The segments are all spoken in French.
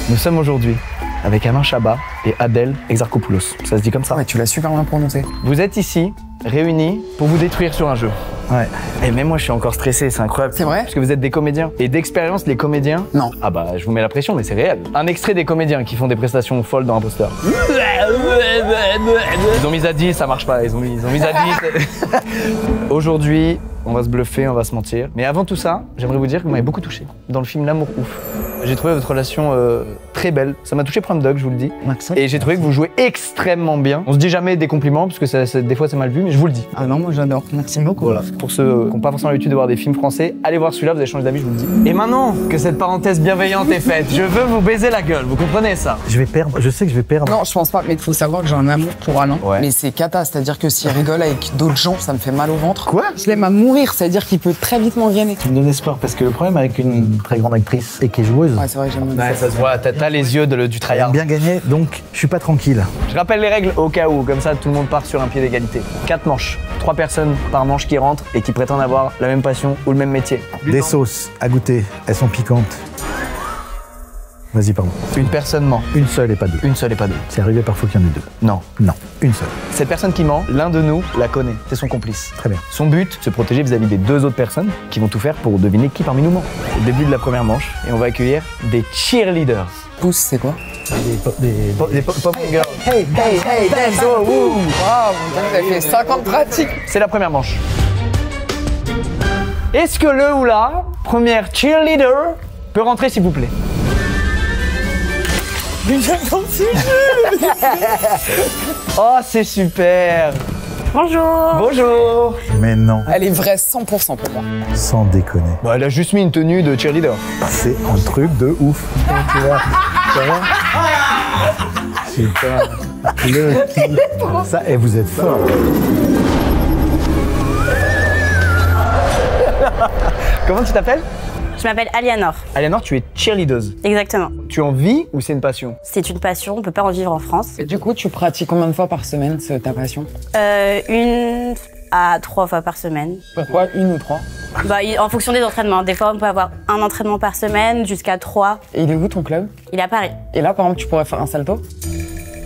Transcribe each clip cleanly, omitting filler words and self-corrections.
Nous sommes aujourd'hui avec Alain Chabat et Adèle Exarchopoulos. Ça se dit comme ça? Ouais, tu l'as super bien prononcé. Vous êtes ici, réunis, pour vous détruire sur un jeu. Ouais. Et même moi, je suis encore stressé, c'est incroyable. C'est vrai? Parce que vous êtes des comédiens. Et d'expérience, les comédiens... Non. Ah bah, je vous mets la pression, mais c'est réel. Un extrait des comédiens qui font des prestations folles dans Imposteur. Ils ont mis à 10, ça marche pas. Ils ont mis à 10. Aujourd'hui, on va se bluffer, on va se mentir. Mais avant tout ça, j'aimerais vous dire que vous m'avez beaucoup touché. Dans le film L'amour ouf. J'ai trouvé votre relation très belle. Ça m'a touché Prom Dog, je vous le dis. Merci. Et j'ai trouvé que vous jouez extrêmement bien. On se dit jamais des compliments, parce que des fois c'est mal vu, mais je vous le dis. Ah non, moi j'adore. Merci beaucoup. Voilà. Pour ceux qui n'ont pas forcément l'habitude de voir des films français, allez voir celui-là, vous allez changer d'avis, je vous le dis. Et maintenant que cette parenthèse bienveillante est faite, je veux vous baiser la gueule, vous comprenez ça? Je vais perdre, je sais que je vais perdre. Non, je pense pas, mais il faut savoir que j'ai un amour pour Alain. Ouais. Mais c'est cata, c'est-à-dire que s'il rigole avec d'autres gens, ça me fait mal au ventre. Quoi? Je l'aime à mourir, c'est-à-dire qu'il peut très vite m'engrainer. Tu me donnes espoir parce que le problème avec une très grande actrice et qui est joueuse, Ouais, c'est vrai que j'aime bien. Ouais, ça se voit, t'as les yeux du elle tryhard. aime bien gagner, donc je suis pas tranquille. Je rappelle les règles au cas où, comme ça tout le monde part sur un pied d'égalité. 4 manches, 3 personnes par manche qui rentrent et qui prétendent avoir la même passion ou le même métier. Des sauces à goûter, elles sont piquantes. Vas-y, pardon. Une personne ment. Une seule et pas deux. Une seule et pas deux. C'est arrivé parfois qu'il y en ait deux. Non. Non, une seule. Cette personne qui ment, l'un de nous la connaît. C'est son complice. Très bien. Son but, se protéger vis-à-vis des 2 autres personnes qui vont tout faire pour deviner qui parmi nous ment. C'est le début de la première manche et on va accueillir des cheerleaders. Pouce, c'est quoi? Des pop girls. Hey, hey, hey, dance, oh, wouh. Wow, vous avez fait 50 pratiques. C'est la première manche. Est-ce que le ou la première cheerleader peut rentrer s'il vous plaît? Oh, c'est super. Bonjour. Bonjour. Mais non, Elle est vraie 100% pour moi. sans déconner. Bon, elle a juste mis une tenue de cheerleader. C'est un truc de ouf. Tu vois, ça va? Super. Le qui. Ça, et vous êtes fort. Comment tu t'appelles? Je m'appelle Alianor. Alianor, tu es cheerleadeuse. Exactement. Tu en vis ou c'est une passion? C'est une passion, on peut pas en vivre en France. Et du coup, tu pratiques combien de fois par semaine, ta passion? 1 à 3 fois par semaine. Pourquoi 1 ou 3? Bah, en fonction des entraînements. Des fois, on peut avoir un entraînement par semaine jusqu'à 3. Et il est où ton club? Il est à Paris. Et là, par exemple, tu pourrais faire un salto?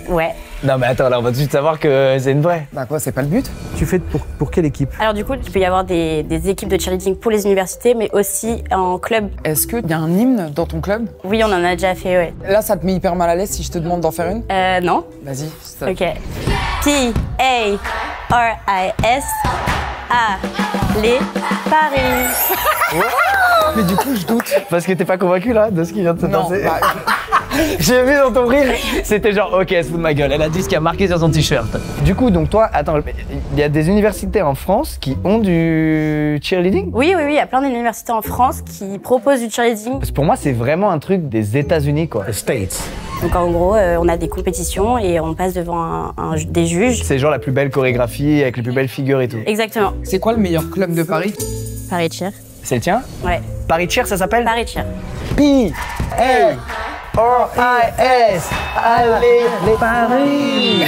Ouais. Non mais attends, là on va tout de suite savoir que c'est une vraie. Bah quoi, c'est pas le but? Tu fais pour quelle équipe? Alors du coup, il peut y avoir des équipes de cheerleading pour les universités, mais aussi en club. Est-ce qu'il y a un hymne dans ton club? Oui, on en a déjà fait, ouais. Là, ça te met hyper mal à l'aise si je te demande d'en faire une? Non. Vas-y. Ok. P-A-R-I-S. Allez, Paris. Mais du coup, je doute. Parce que t'es pas convaincu là de ce qui vient de se Non, passer? bah, J'ai vu dans ton rire, c'était genre ok, elle se fout de ma gueule, elle a dit ce qui a marqué sur son t-shirt. Du coup, donc toi, attends, il y a des universités en France qui ont du cheerleading? Oui, il y a plein d'universités en France qui proposent du cheerleading. Parce que pour moi, c'est vraiment un truc des États-Unis quoi. The States. Donc en gros, on a des compétitions et on passe devant des juges. C'est genre la plus belle chorégraphie avec les plus belles figures et tout. Exactement. c'est quoi le meilleur club de Paris? Paris Cheer. C'est le tien? Ouais. Paris Cheer, ça s'appelle? Paris Cheer. P-A-R-I-S. Allez, les Paris.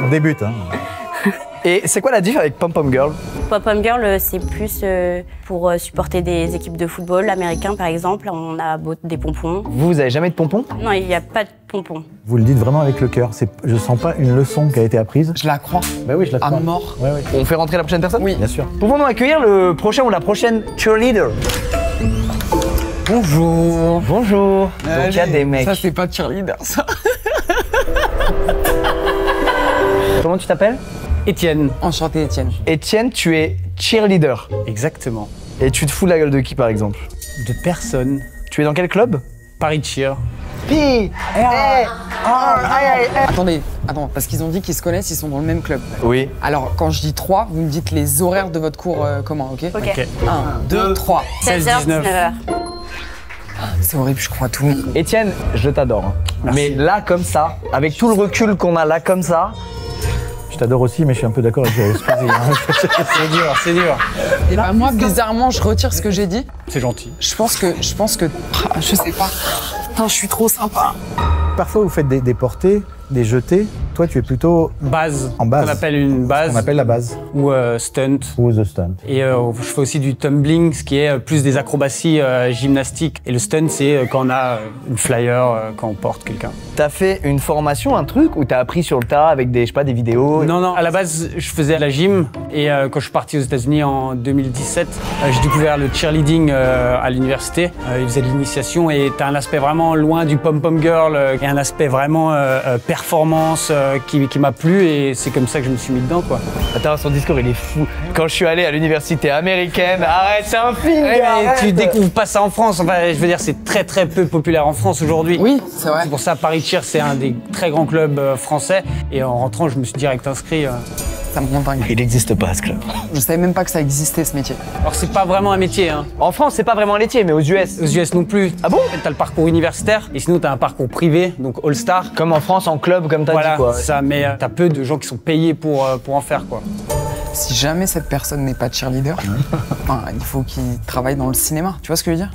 On débute, hein. Et c'est quoi la diff avec Pom Pom Girl? Pop-Up Girl, c'est plus pour supporter des équipes de football américain, par exemple. On a des pompons. Vous avez jamais de pompons? Non, il n'y a pas de pompons. Vous le dites vraiment avec le cœur. Je sens pas une leçon qui a été apprise. Je la crois. Bah oui, je la À crois. mort. Ouais, ouais. On fait rentrer la prochaine personne? Oui. Bien sûr. Pouvons-nous accueillir le prochain ou la prochaine cheerleader? Bonjour. Bonjour. Donc il y a des mecs. Ça, c'est pas cheerleader, ça. Comment tu t'appelles? Étienne. Enchanté, Étienne. Étienne, tu es cheerleader. Exactement. Et tu te fous de la gueule de qui par exemple? De personne. Tu es dans quel club? Paris Cheer. Attendez, parce qu'ils ont dit qu'ils se connaissent, ils sont dans le même club. Oui. Alors, quand je dis 3, vous me dites les horaires de votre cours commun, ok? Ok. Ok. 1, 2, 3. 16h, 19. 19h. C'est horrible, je crois à tout. Étienne, je t'adore. Hein. Mais là comme ça, avec tout le recul qu'on a là comme ça, Je t'adore aussi, mais je suis un peu d'accord avec Squeezie. C'est dur, c'est dur. Et bah, moi, bizarrement, je retire ce que j'ai dit. C'est gentil. Je pense que, je sais pas. Putain, je suis trop sympa. Parfois, vous faites des portées, des jetés. toi, tu es plutôt Base. En base. On appelle une base. on appelle la base Ou stunt. ou the stunt. Et je fais aussi du tumbling, ce qui est plus des acrobaties gymnastiques. Et le stunt, c'est quand on a une flyer, quand on porte quelqu'un. T'as fait une formation, un truc, ou t'as appris sur le tas avec des, je sais pas, des vidéos? Non, non, à la base, je faisais la gym. Et quand je suis parti aux États-Unis en 2017, j'ai découvert le cheerleading à l'université. Ils faisaient de l'initiation et t'as un aspect vraiment loin du pom-pom girl et un aspect vraiment performance qui m'a plu et c'est comme ça que je me suis mis dedans, quoi. Attends, son discours, il est fou. Quand je suis allé à l'université américaine, arrête, c'est un film, Ouais, gars, mais arrête. tu découvres pas ça en France. Enfin, je veux dire, c'est très très peu populaire en France aujourd'hui. Oui, c'est vrai. C'est pour ça, Paris Cheer, c'est un des très grands clubs français. Et en rentrant, je me suis direct inscrit. Ça me rend dingue. Il n'existe pas, ce club. Je savais même pas que ça existait, ce métier. Alors, c'est pas vraiment un métier, hein. En France, c'est pas vraiment un laitier, mais aux US. Aux US non plus. Ah bon? T'as le parcours universitaire et sinon t'as un parcours privé, donc All-Star. Comme en France, en club, comme t'as Voilà, dit, quoi. ça, mais t'as peu de gens qui sont payés pour en faire, quoi. Si jamais cette personne n'est pas cheerleader, enfin, il faut qu'il travaille dans le cinéma. Tu vois ce que je veux dire?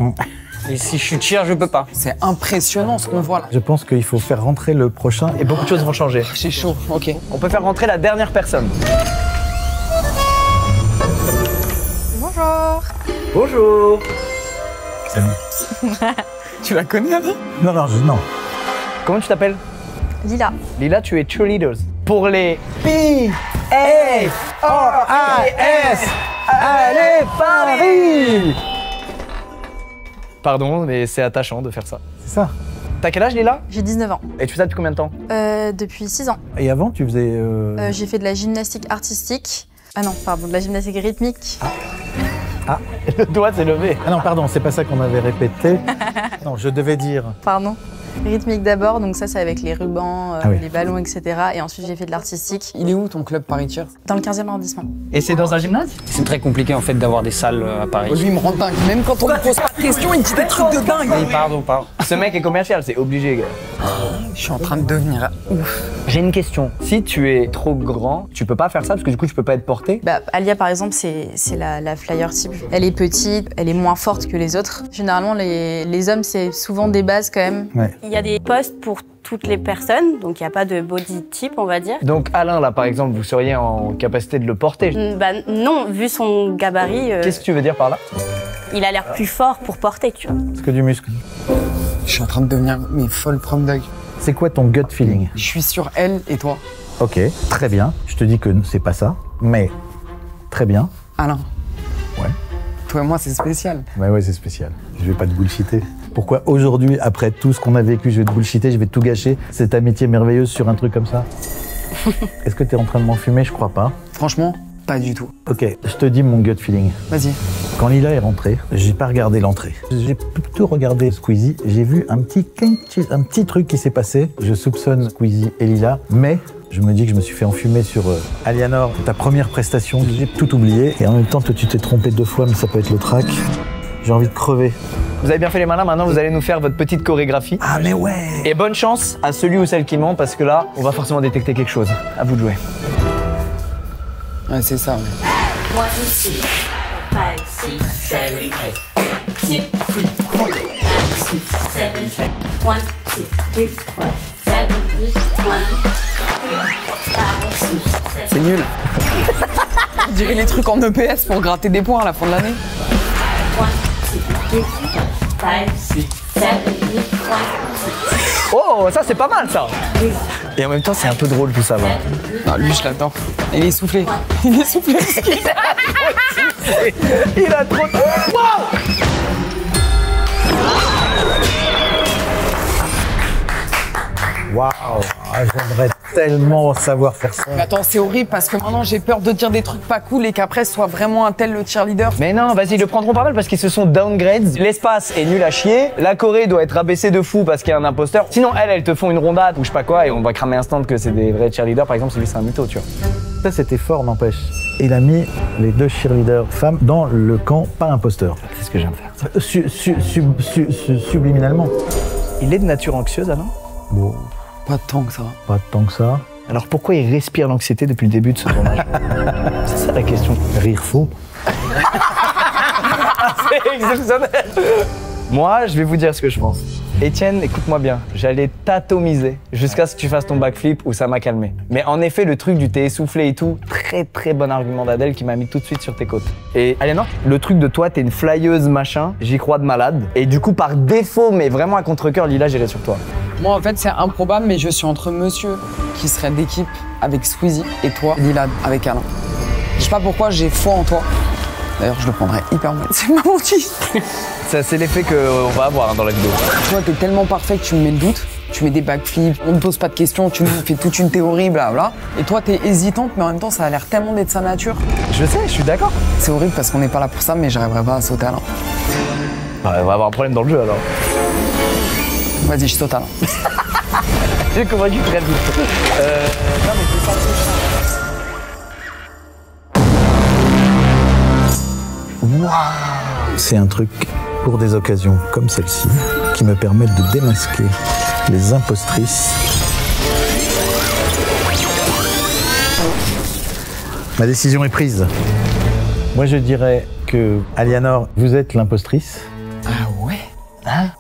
Et si je suis cheer, je peux pas. C'est impressionnant ce qu'on voit là. Je pense qu'il faut faire rentrer le prochain. Et beaucoup de choses vont changer. J'ai chaud, ok. On peut faire rentrer la dernière personne. Bonjour. Bonjour. Tu la connais, Anna? Non, non. Comment tu t'appelles? Lila. Lila, tu es cheerleaders. Pour les P-A-R-I-S. Allez, Paris! Pardon, mais c'est attachant de faire ça. C'est ça. T'as quel âge, Lila? J'ai 19 ans. Et tu fais ça depuis combien de temps? Depuis 6 ans. Et avant, tu faisais. J'ai fait de la gymnastique artistique. Ah non, pardon, de la gymnastique rythmique. Le doigt s'est levé. Ah non, pardon, c'est pas ça qu'on avait répété. Non, je devais dire. Pardon. Rythmique d'abord, donc ça c'est avec les rubans, Ah oui. les ballons, etc. Et ensuite j'ai fait de l'artistique Il est où ton club Paris Cheer? dans le 15e arrondissement. Et c'est dans un gymnase? C'est très compliqué en fait d'avoir des salles à Paris. Lui, il me rend dingue. Même quand on lui pose pas de questions, il dit des trucs de dingue. Oui, pardon. Ce mec est commercial, c'est obligé, gars. Je suis en train de devenir ouf. J'ai une question. Si tu es trop grand, tu peux pas faire ça parce que du coup tu peux pas être porté? Bah, Alia par exemple, c'est la flyer type. Elle est petite, elle est moins forte que les autres. Généralement, les hommes, c'est souvent des bases quand même. Ouais. Il y a des postes pour toutes les personnes, donc il n'y a pas de body type, on va dire. Donc Alain, là par exemple, vous seriez en capacité de le porter. Bah non, vu son gabarit, Qu'est-ce que tu veux dire par là? il a l'air plus fort pour porter, tu vois. C'est que du muscle. Je suis en train de devenir mais folle prom dog. C'est quoi ton gut feeling? Je suis sur elle et toi. Ok, très bien. Je te dis que c'est pas ça, mais très bien. Alain. Ouais. Toi et moi, c'est spécial. Ouais, c'est spécial. Je vais pas te bullshiter. Pourquoi aujourd'hui, après tout ce qu'on a vécu, je vais te bullshiter, je vais tout gâcher, cette amitié merveilleuse sur un truc comme ça? Est-ce que t'es en train de m'enfumer? Je crois pas. Franchement, pas du tout. Ok, je te dis mon gut feeling. Vas-y. Quand Lila est rentrée, j'ai pas regardé l'entrée. J'ai plutôt regardé Squeezie. J'ai vu un petit truc qui s'est passé. Je soupçonne Squeezie et Lila, mais je me dis que je me suis fait enfumer sur Alianor, ta première prestation. J'ai tout oublié. Et en même temps, toi, tu t'es trompé 2 fois, mais ça peut être le track. J'ai envie de crever. Vous avez bien fait les malins, maintenant vous allez nous faire votre petite chorégraphie. Ah, mais ouais! Et bonne chance à celui ou celle qui ment parce que là, on va forcément détecter quelque chose. À vous de jouer. Ouais, c'est ça. Ouais. 1, 2, 3, 4, 5, 6, 7, 8. 2, 3, 4, 5, 6, 7, 8. 1, 2, 3, 4, 7, 8. 1, 2, 3, 4, 5, 6, 7. C'est nul. On dirait les trucs en EPS pour gratter des points à la fin de l'année. 1, 2, 3, 4, 5, 6, 7, 8. 1, Oh, ça c'est pas mal ça. Et en même temps, c'est un peu drôle tout ça. Va. Non, lui, je l'adore. Il est soufflé. Il est soufflé. Il a trop de... Wow! Waouh! J'aimerais tellement savoir faire ça. Mais attends, c'est horrible parce que maintenant j'ai peur de dire des trucs pas cool et qu'après ce soit vraiment un tel le cheerleader. Mais non, vas-y, ils le prendront pas mal parce qu'ils se sont downgrades. L'espace est nul à chier. La Corée doit être rabaissée de fou parce qu'il y a un imposteur. Sinon, elles te font une rondade ou je sais pas quoi et on va cramer instant que c'est des vrais cheerleaders. Par exemple, celui c'est un mytho, tu vois. Ça, c'était fort, n'empêche. Il a mis les 2 cheerleaders femmes dans le camp pas imposteur. C'est ce que je viens de faire. Subliminalement. Il est de nature anxieuse, Alain? Bon, Pas tant que ça. pas tant que ça. Alors pourquoi il respire l'anxiété depuis le début de ce tournage? C'est ça la question. Rire faux. C'est exceptionnel. Moi, je vais vous dire ce que je pense. Étienne, écoute-moi bien, j'allais t'atomiser jusqu'à ce que tu fasses ton backflip où ça m'a calmé. Mais en effet, le truc du t'es essoufflé et tout, très très bon argument d'Adèle qui m'a mis tout de suite sur tes côtes. Et Aliénor, le truc de toi, t'es une flyeuse machin, j'y crois de malade. Et du coup, par défaut, mais vraiment à contre-cœur, Lila, j'irai sur toi. Moi, en fait, c'est improbable, mais je suis entre monsieur qui serait d'équipe avec Squeezie et toi, Lila, avec Alain. Je sais pas pourquoi j'ai foi en toi. D'ailleurs, je le prendrais hyper mal. C'est ma menti. Ça, c'est l'effet qu'on va avoir hein, dans la vidéo. Toi, t'es tellement parfait que tu me mets le doute. Tu mets des backflips, on ne pose pas de questions, tu me fais toute une théorie, blabla. Et toi, t'es hésitante, mais en même temps, ça a l'air tellement d'être sa nature. Je sais, je suis d'accord. C'est horrible parce qu'on n'est pas là pour ça, mais j'arriverai pas à sauter Alain. Ouais, on va avoir un problème dans le jeu alors. Vas-y, je saute Alain. J'ai convaincu très vite. Non, mais c'est pas C'est un truc pour des occasions comme celle-ci qui me permettent de démasquer les impostrices. Ma décision est prise. Moi, je dirais que, Aliénor, vous êtes l'impostrice. Ah ouais?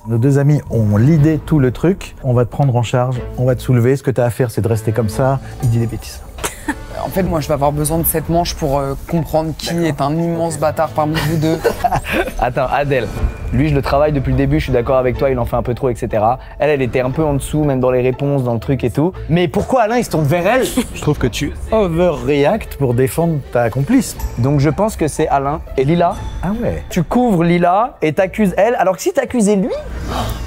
Nos deux amis ont l'idée, tout le truc. On va te prendre en charge, on va te soulever. Ce que tu as à faire, c'est de rester comme ça. Il dit des bêtises. En fait, moi, je vais avoir besoin de cette manche pour comprendre qui est un immense bâtard parmi vous deux. Attends, Adèle, lui, je le travaille depuis le début, je suis d'accord avec toi, il en fait un peu trop, etc. Elle était un peu en dessous, même dans les réponses, dans le truc et tout. Mais pourquoi Alain, il se tourne vers elle? Je trouve que tu overreact pour défendre ta complice. Donc je pense que c'est Alain et Lila. Ah ouais. Tu couvres Lila et t'accuses elle, alors que si t'accusais lui,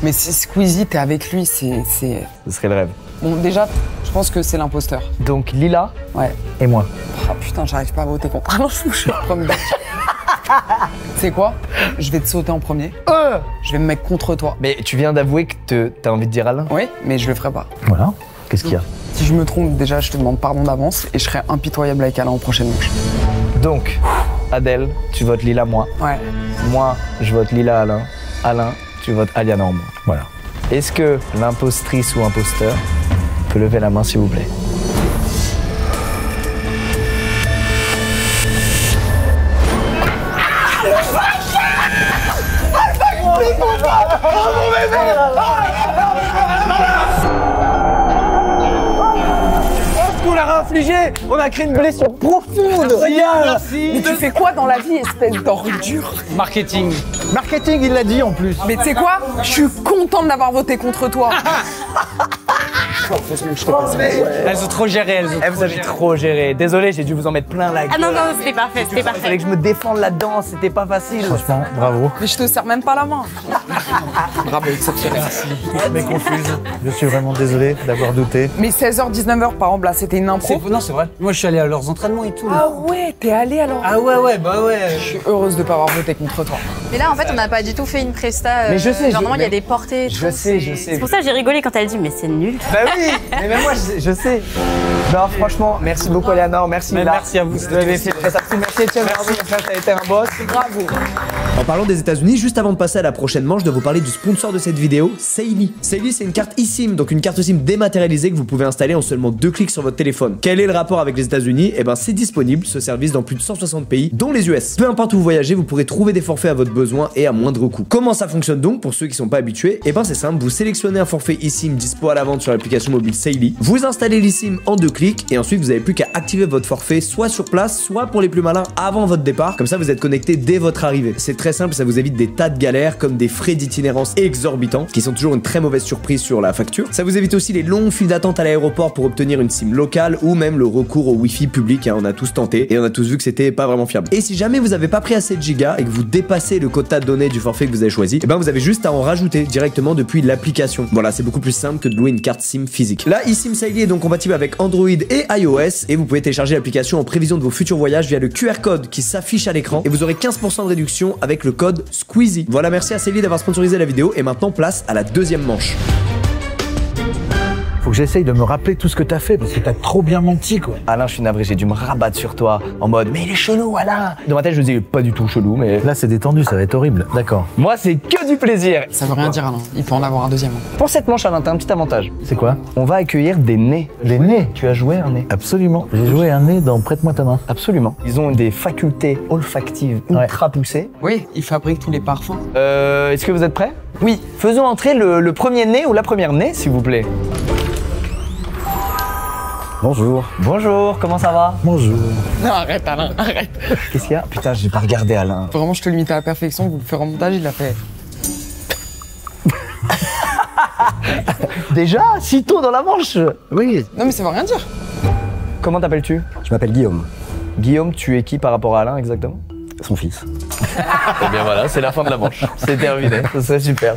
Mais si Squeezie, t'es avec lui, c'est... ce serait le rêve. Bon, déjà, je pense que c'est l'imposteur. Donc Lila Ouais. Et moi? Ah putain, j'arrive pas à voter contre. Ah non, je suis en premier. C'est quoi? Je vais te sauter en premier. Je vais me mettre contre toi. Mais tu viens d'avouer que t'as envie de dire Alain. Oui, mais je le ferai pas. Voilà. Qu'est-ce qu'il y a? Si je me trompe, déjà, je te demande pardon d'avance et je serai impitoyable avec Alain en prochaine manche. Donc, Adèle, tu votes Lila, moi. Ouais. Moi, je vote Lila, Alain. Alain, tu votes Aliénor, moi. Voilà. Est-ce que l'impostrice ou imposteur peut lever la main, s'il vous plaît? On l'a infligé. On a créé une blessure profonde. Regarde. Mais tu fais quoi dans la vie, espèce d'ordure? Marketing. Marketing, il l'a dit en plus. Mais tu sais quoi? Je suis contente d'avoir voté contre toi. Elles ont trop géré, Vous avez trop géré. Désolé, j'ai dû vous en mettre plein la gueule. Ah non, non, c'était parfait, c'était Il fallait parfait. que je me défende là-dedans, c'était pas facile. Franchement, bravo. Mais je te serre même pas la main. Bravo, exceptionnel. Mais confuse. Je suis vraiment désolé d'avoir douté. Mais 16h, 19h, par exemple, là, c'était une impro. Non, c'est vrai. Moi, je suis allé à leurs entraînements et tout. Ah ouais, t'es allé alors? Ah ouais, bah ouais. Je suis heureuse de pas avoir voté contre toi. Mais là, en fait, on n'a pas du tout fait une presta. Mais je sais, genre, normalement, il y a mais- des portées. et Je tout, sais, je c'est- sais. C'est pour ça que j'ai rigolé quand elle dit, mais c'est nul. Bah oui, mais même moi je sais. Non, franchement, merci beaucoup Aliénor, merci Mais Lila. merci à vous. Vous avez fait très merci Etienne, bravo, ça a été un boss. Bravo. En parlant des États-Unis, juste avant de passer à la prochaine manche, je dois vous parler du sponsor de cette vidéo, Saily. Saily, c'est une carte eSIM, donc une carte SIM dématérialisée que vous pouvez installer en seulement 2 clics sur votre téléphone. Quel est le rapport avec les États-Unis? Eh ben, c'est disponible, ce service, dans plus de 160 pays, dont les US. Peu importe où vous voyagez, vous pourrez trouver des forfaits à votre besoin et à moindre coût. Comment ça fonctionne donc pour ceux qui sont pas habitués? Eh ben, c'est simple, vous sélectionnez un forfait eSIM dispo à la vente sur l'application mobile Saily, vous installez l'eSIM en 2 clics et ensuite vous avez plus qu'à activer votre forfait soit sur place, soit pour les plus malins avant votre départ. Comme ça, vous êtes connecté dès votre arrivée. C'est très simple, ça vous évite des tas de galères comme des frais d'itinérance exorbitants qui sont toujours une très mauvaise surprise sur la facture. Ça vous évite aussi les longues files d'attente à l'aéroport pour obtenir une SIM locale ou même le recours au Wi-Fi public. On a tous tenté et on a tous vu que c'était pas vraiment fiable. Et si jamais vous avez pas pris assez de gigas et que vous dépassez le quota de données du forfait que vous avez choisi, eh ben vous avez juste à en rajouter directement depuis l'application. Voilà, c'est beaucoup plus simple que de louer une carte SIM physique. La eSIM Saily est donc compatible avec Android et iOS et vous pouvez télécharger l'application en prévision de vos futurs voyages via le QR code qui s'affiche à l'écran et vous aurez 15% de réduction avec le code Squeezie. Voilà, merci à Saily d'avoir sponsorisé la vidéo et maintenant place à la deuxième manche. Faut que j'essaye de me rappeler tout ce que t'as fait parce que t'as trop bien menti, quoi. Alain, je suis navré, j'ai dû me rabattre sur toi en mode mais il est chelou, Alain. Dans ma tête, je me disais pas du tout chelou, mais Là, c'est détendu, ça va être horrible. D'accord. moi, c'est que du plaisir. Ça veut rien dire, Alain. Il peut en avoir un deuxième. Pour cette manche, Alain, t'as un petit avantage. C'est quoi? On va accueillir des nez. Les nez. Tu as joué un nez. Absolument. J'ai joué un nez dans Prête-moi ta main. Absolument. Ils ont des facultés olfactives ultra poussées. Oui, il fabrique tous les parfums. Est-ce que vous êtes prêts? Oui. Faisons entrer le premier nez ou la première nez, s'il vous plaît. Bonjour. Bonjour, comment ça va? Bonjour. Non, arrête, Alain, arrête. Qu'est-ce qu'il y a? Putain, j'ai pas regardé Alain. Vraiment, je te limite à la perfection. Vous le faites en montage, il l'a fait. Déjà, si tôt dans la manche? Oui. Non, mais ça veut rien dire. Comment t'appelles-tu? Je m'appelle Guillaume, Guillaume, tu es qui par rapport à Alain exactement? son fils. Eh bien voilà, c'est la fin de la manche. C'est terminé, ça serait super.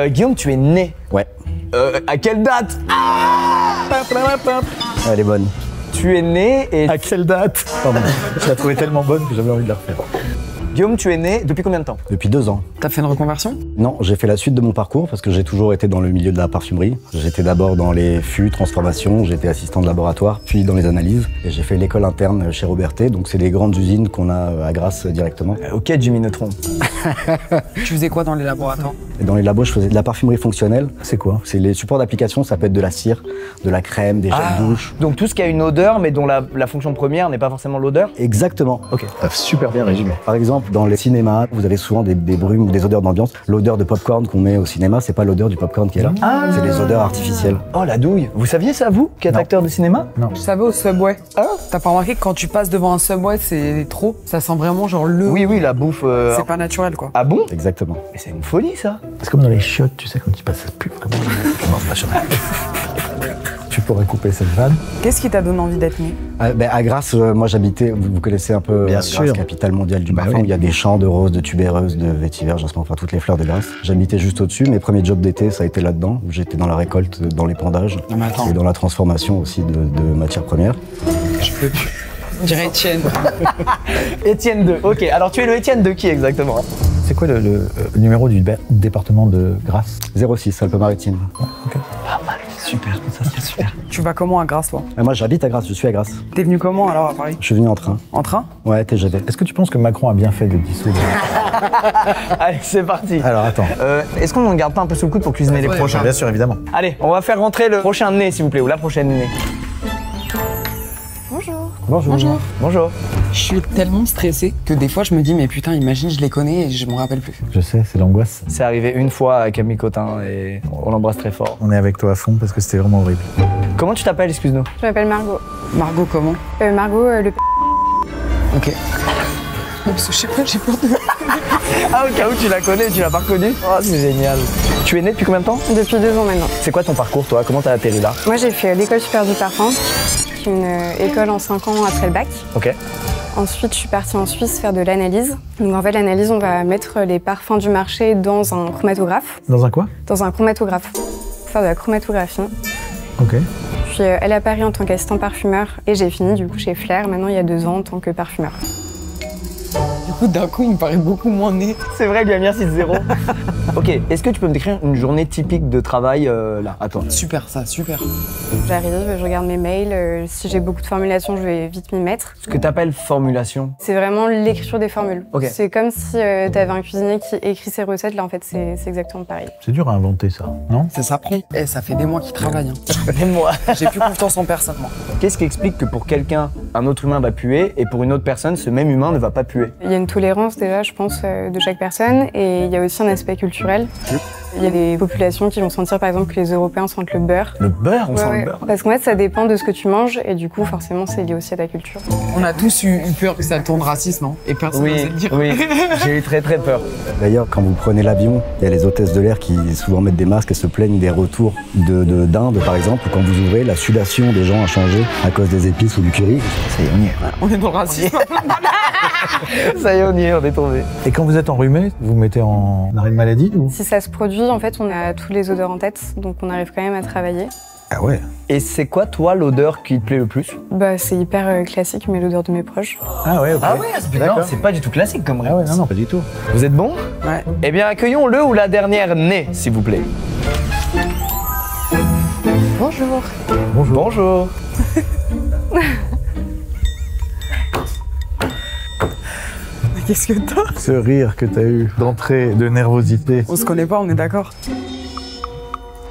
Guillaume, tu es né. Ouais, À quelle date? elle est bonne. Tu es né et... À quelle date? Pardon. Je la trouvais tellement bonne que j'avais envie de la refaire. Guillaume, tu es né depuis combien de temps? Depuis 2 ans. T'as fait une reconversion? Non, j'ai fait la suite de mon parcours parce que j'ai toujours été dans le milieu de la parfumerie. J'étais d'abord dans les fûts, transformations, j'étais assistant de laboratoire, puis dans les analyses. Et j'ai fait l'école interne chez Robertet, donc c'est les grandes usines qu'on a à Grasse directement. Ok, Jimmy Neutron. Tu faisais quoi dans les laboratoires? Et dans les labos, je faisais de la parfumerie fonctionnelle. C'est quoi? C'est les supports d'application, ça peut être de la cire, de la crème, des gels douche. Donc tout ce qui a une odeur, mais dont la fonction première n'est pas forcément l'odeur? Exactement. Ok. T'as super bien résumé. Par exemple, dans les cinémas, vous avez souvent des brumes ou des odeurs d'ambiance. L'odeur de popcorn qu'on met au cinéma, c'est pas l'odeur du popcorn qui est là. C'est les odeurs artificielles. Oh la douille. Vous saviez ça, vous, qui êtes Non. acteur de cinéma? Je savais au Subway. T'as pas remarqué que quand tu passes devant un Subway, c'est trop? Ça sent vraiment genre le... Oui, oui, la bouffe... C'est pas naturel, quoi. Ah bon? Exactement. Mais c'est une folie, ça. C'est comme dans les chiottes, tu sais, quand tu passes plus vraiment. Non, c'est pas sûr. Tu pourrais couper cette vanne. Qu'est-ce qui t'a donné envie d'être né? À Grasse, moi j'habitais, vous connaissez un peu Bien Grasse, sûr. capitale mondiale du Bah parfum, oui. où il y a des champs de roses, de tubéreuses, de vétiver, j'en sais pas, enfin toutes les fleurs de Grasse. J'habitais juste au-dessus, mes premiers jobs d'été, ça a été là-dedans. J'étais dans la récolte, dans l'épandage, Non, mais attends. et dans la transformation aussi de matières premières. Je peux plus. On dirait Etienne. Étienne 2. Ok, alors tu es le Étienne de qui exactement? C'est quoi le numéro du département de Grasse? 06, Alpes-Maritimes. Super, ça c'est super. Tu vas comment à Grasse, toi? Moi j'habite à Grasse, je suis à Grasse. T'es venu comment alors à Paris? Je suis venu en train. En train? Ouais, TGV. Est-ce que tu penses que Macron a bien fait de dissoudre? Allez, c'est parti. Alors attends. Est-ce qu'on ne garde pas un peu sous le coude pour cuisiner les prochains? Bien sûr, évidemment. Allez, on va faire rentrer le prochain nez, s'il vous plaît, ou la prochaine nez. Bonjour. Bonjour. Bonjour. Je suis tellement stressée que des fois je me dis mais putain imagine je les connais et je m'en rappelle plus. Je sais, c'est l'angoisse. C'est arrivé une fois à Camille Cotin et on l'embrasse très fort. On est avec toi à fond parce que c'était vraiment horrible. Comment tu t'appelles, excuse-nous? Je m'appelle Margot. Margot comment? Margot, le Ok. Non, parce que je sais pas, j'ai peur de... Ah, au cas où tu la connais, tu l'as pas reconnue? Oh, c'est génial. Tu es né depuis combien de temps? Depuis 2 ans maintenant. C'est quoi ton parcours, toi? Comment t'as atterri là? Moi, j'ai fait l'école supérieure du parfum, qui est une école en 5 ans après le bac. Ok. Ensuite, je suis partie en Suisse faire de l'analyse. Donc en fait, l'analyse, on va mettre les parfums du marché dans un chromatographe. Dans un quoi? Dans un chromatographe. Faire de la chromatographie. Ok. Puis elle est à Paris en tant qu'assistant parfumeur et j'ai fini du coup chez Flair, maintenant il y a 2 ans en tant que parfumeur. Du coup d'un coup il me paraît beaucoup moins né. C'est vrai, bien merci de 0. Ok, est-ce que tu peux me décrire une journée typique de travail là? À toi. Super ça, super. J'arrive, je regarde mes mails, si j'ai beaucoup de formulations, je vais vite m'y mettre. Ce que t'appelles formulation. C'est vraiment l'écriture des formules. Ok. C'est comme si t'avais un cuisinier qui écrit ses recettes, là en fait c'est exactement pareil. C'est dur à inventer ça, non? Ça s'apprend. Eh ça fait des mois qu'il travaille. Hein. Et moi. J'ai plus confiance en personne moi. Qu'est-ce qui explique que pour quelqu'un, un autre humain va puer et pour une autre personne, ce même humain ne va pas puer? Il y a une tolérance déjà, je pense, de chaque personne et il y a aussi un aspect culturel. Il y a des populations qui vont sentir par exemple que les Européens sentent le beurre. Le beurre, on Ouais, sent ouais. le beurre. Parce qu'en fait ça dépend de ce que tu manges et du coup forcément c'est lié aussi à ta culture. On a tous eu peur que ça tourne raciste non? Et personne n'ose le dire. oui, j'ai eu très très peur. D'ailleurs, quand vous prenez l'avion, il y a les hôtesses de l'air qui souvent mettent des masques et se plaignent des retours d'Inde, par exemple, où quand vous ouvrez, la sudation des gens a changé à cause des épices ou du curry. Ça y est, on y est. On est dans le racisme. Ça y est, on y est, on est tombé. Et quand vous êtes enrhumé, vous vous mettez en arrêt de maladie ou? Si ça se produit, en fait on a tous les odeurs en tête, donc on arrive quand même à travailler. Ah ouais. Et c'est quoi, toi, l'odeur qui te plaît le plus? Bah c'est hyper classique, mais l'odeur de mes proches. Ah ouais, ok. D'accord. c'est pas du tout classique comme Ah ouais, non, pas du tout. Vous êtes bon? Ouais. Eh bien, accueillons le ou la dernière nez, s'il vous plaît. Bonjour. Bonjour. Bonjour. Qu'est-ce que t'as? Ce rire que t'as eu d'entrée de nervosité. On se connaît pas, on est d'accord?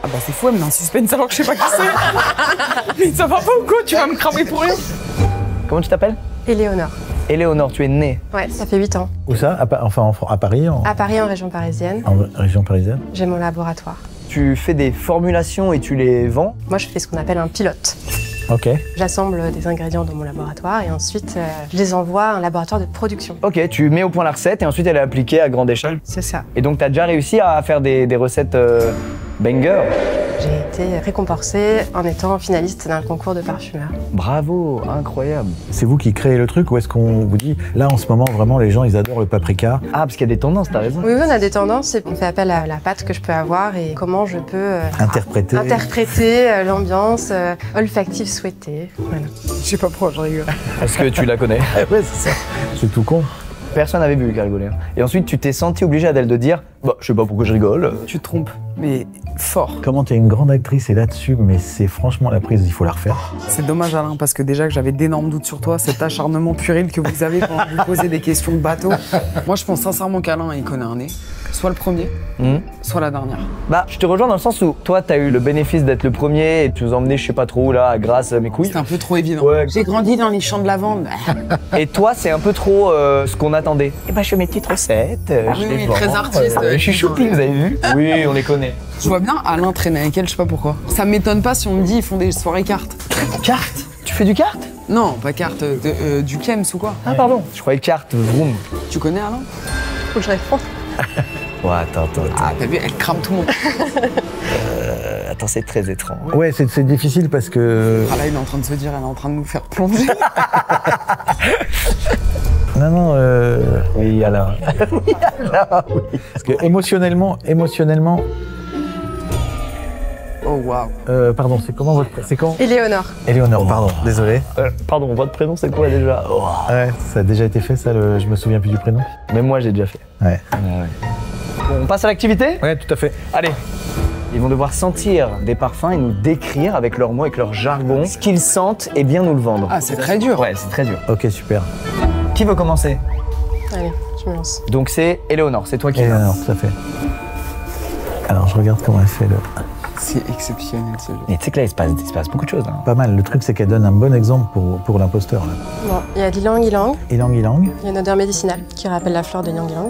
Ah bah c'est fou, elle me met un suspense alors que je sais pas qui c'est. Mais ça va pas ou quoi? Tu vas me cramer pour rien? Comment tu t'appelles? Éléonore. Éléonore, tu es née. Ouais, ça fait 8 ans. Où ça? À Paris, À Paris, en région parisienne. en région parisienne. J'ai mon laboratoire. Tu fais des formulations et tu les vends. Moi, je fais ce qu'on appelle un pilote. Ok. J'assemble des ingrédients dans mon laboratoire et ensuite, je les envoie à un laboratoire de production. Ok, tu mets au point la recette et ensuite elle est appliquée à grande échelle. C'est ça. Et donc tu as déjà réussi à faire des recettes banger. J'ai été récompensée en étant finaliste d'un concours de parfumeur. Bravo, incroyable. C'est vous qui créez le truc ou est-ce qu'on vous dit, là en ce moment vraiment les gens ils adorent le paprika? Ah, parce qu'il y a des tendances, t'as raison. Oui, on a des tendances et on fait appel à la pâte que je peux avoir et comment je peux Interpréter. interpréter l'ambiance olfactive souhaitée. Voilà. Je sais pas pourquoi je rigole. Est-ce que tu la connais? Ouais, c'est ça. C'est tout con. Personne n'avait vu qu'elle rigolait. Et ensuite tu t'es senti obligé, Adèle, de dire bah, je sais pas pourquoi je rigole. Tu te trompes, mais fort. Comment t'es une grande actrice et là-dessus, mais c'est franchement la prise, il faut la refaire. C'est dommage Alain, parce que déjà que j'avais d'énormes doutes sur toi, cet acharnement puéril que vous avez quand vous posez des questions de bateau. Moi je pense sincèrement qu'Alain il connaît un nez. Soit le premier, soit la dernière. Bah, je te rejoins dans le sens où toi, t'as eu le bénéfice d'être le premier et tu nous as emmenés, je sais pas trop où là, grâce à mes couilles. C'est un peu trop évident. Ouais. J'ai grandi dans les champs de lavande. Et toi, c'est un peu trop ce qu'on attendait. Et bah, je fais mes petites recettes. Je oui, les très vends, artiste. Je suis shopping, vous avez vu? Oui, on les connaît. Je vois bien Alain traîner avec elle, je sais pas pourquoi. Ça m'étonne pas si on me dit ils font des soirées cartes. Carte? Tu fais du carte? Non, pas carte, du Kems ou quoi. Ah, pardon. Je croyais carte, vroom. Tu connais Alain? Faut que je réponde. Ouais, attends. Ah, t'as vu, elle crame tout le monde. Attends, c'est très étrange. Ouais, c'est difficile parce que... Ah là, il est en train de se dire, elle est en train de nous faire plonger. Non, Oui, Alain. oui. Parce que émotionnellement... Oh waouh. Pardon, c'est comment votre... C'est quand? Éléonore. Éléonore, pardon, désolé. Pardon, votre prénom, c'est quoi déjà? Ouais, ça a déjà été fait ça, je me souviens plus du prénom. Même moi, j'ai déjà fait. Ouais. Bon, on passe à l'activité? Ouais, tout à fait. Allez. Ils vont devoir sentir des parfums et nous décrire avec leurs mots, avec leur jargon, ce qu'ils sentent et bien nous le vendre. Ah, c'est très dur. Ouais, c'est très dur. Ok, super. Qui veut commencer? Allez, je me lance. Donc c'est Éléonore, c'est toi qui Éléonore, tout à fait. Alors, je regarde comment elle fait le... C'est exceptionnel ce jeu. Mais tu sais que là, il se passe beaucoup de choses. Hein. Pas mal. Le truc, c'est qu'elle donne un bon exemple pour l'imposteur. là. Bon, il y a de l'ylang-ylang. Ylang-ylang. Il y a une odeur médicinale qui rappelle la fleur de ylang-ylang.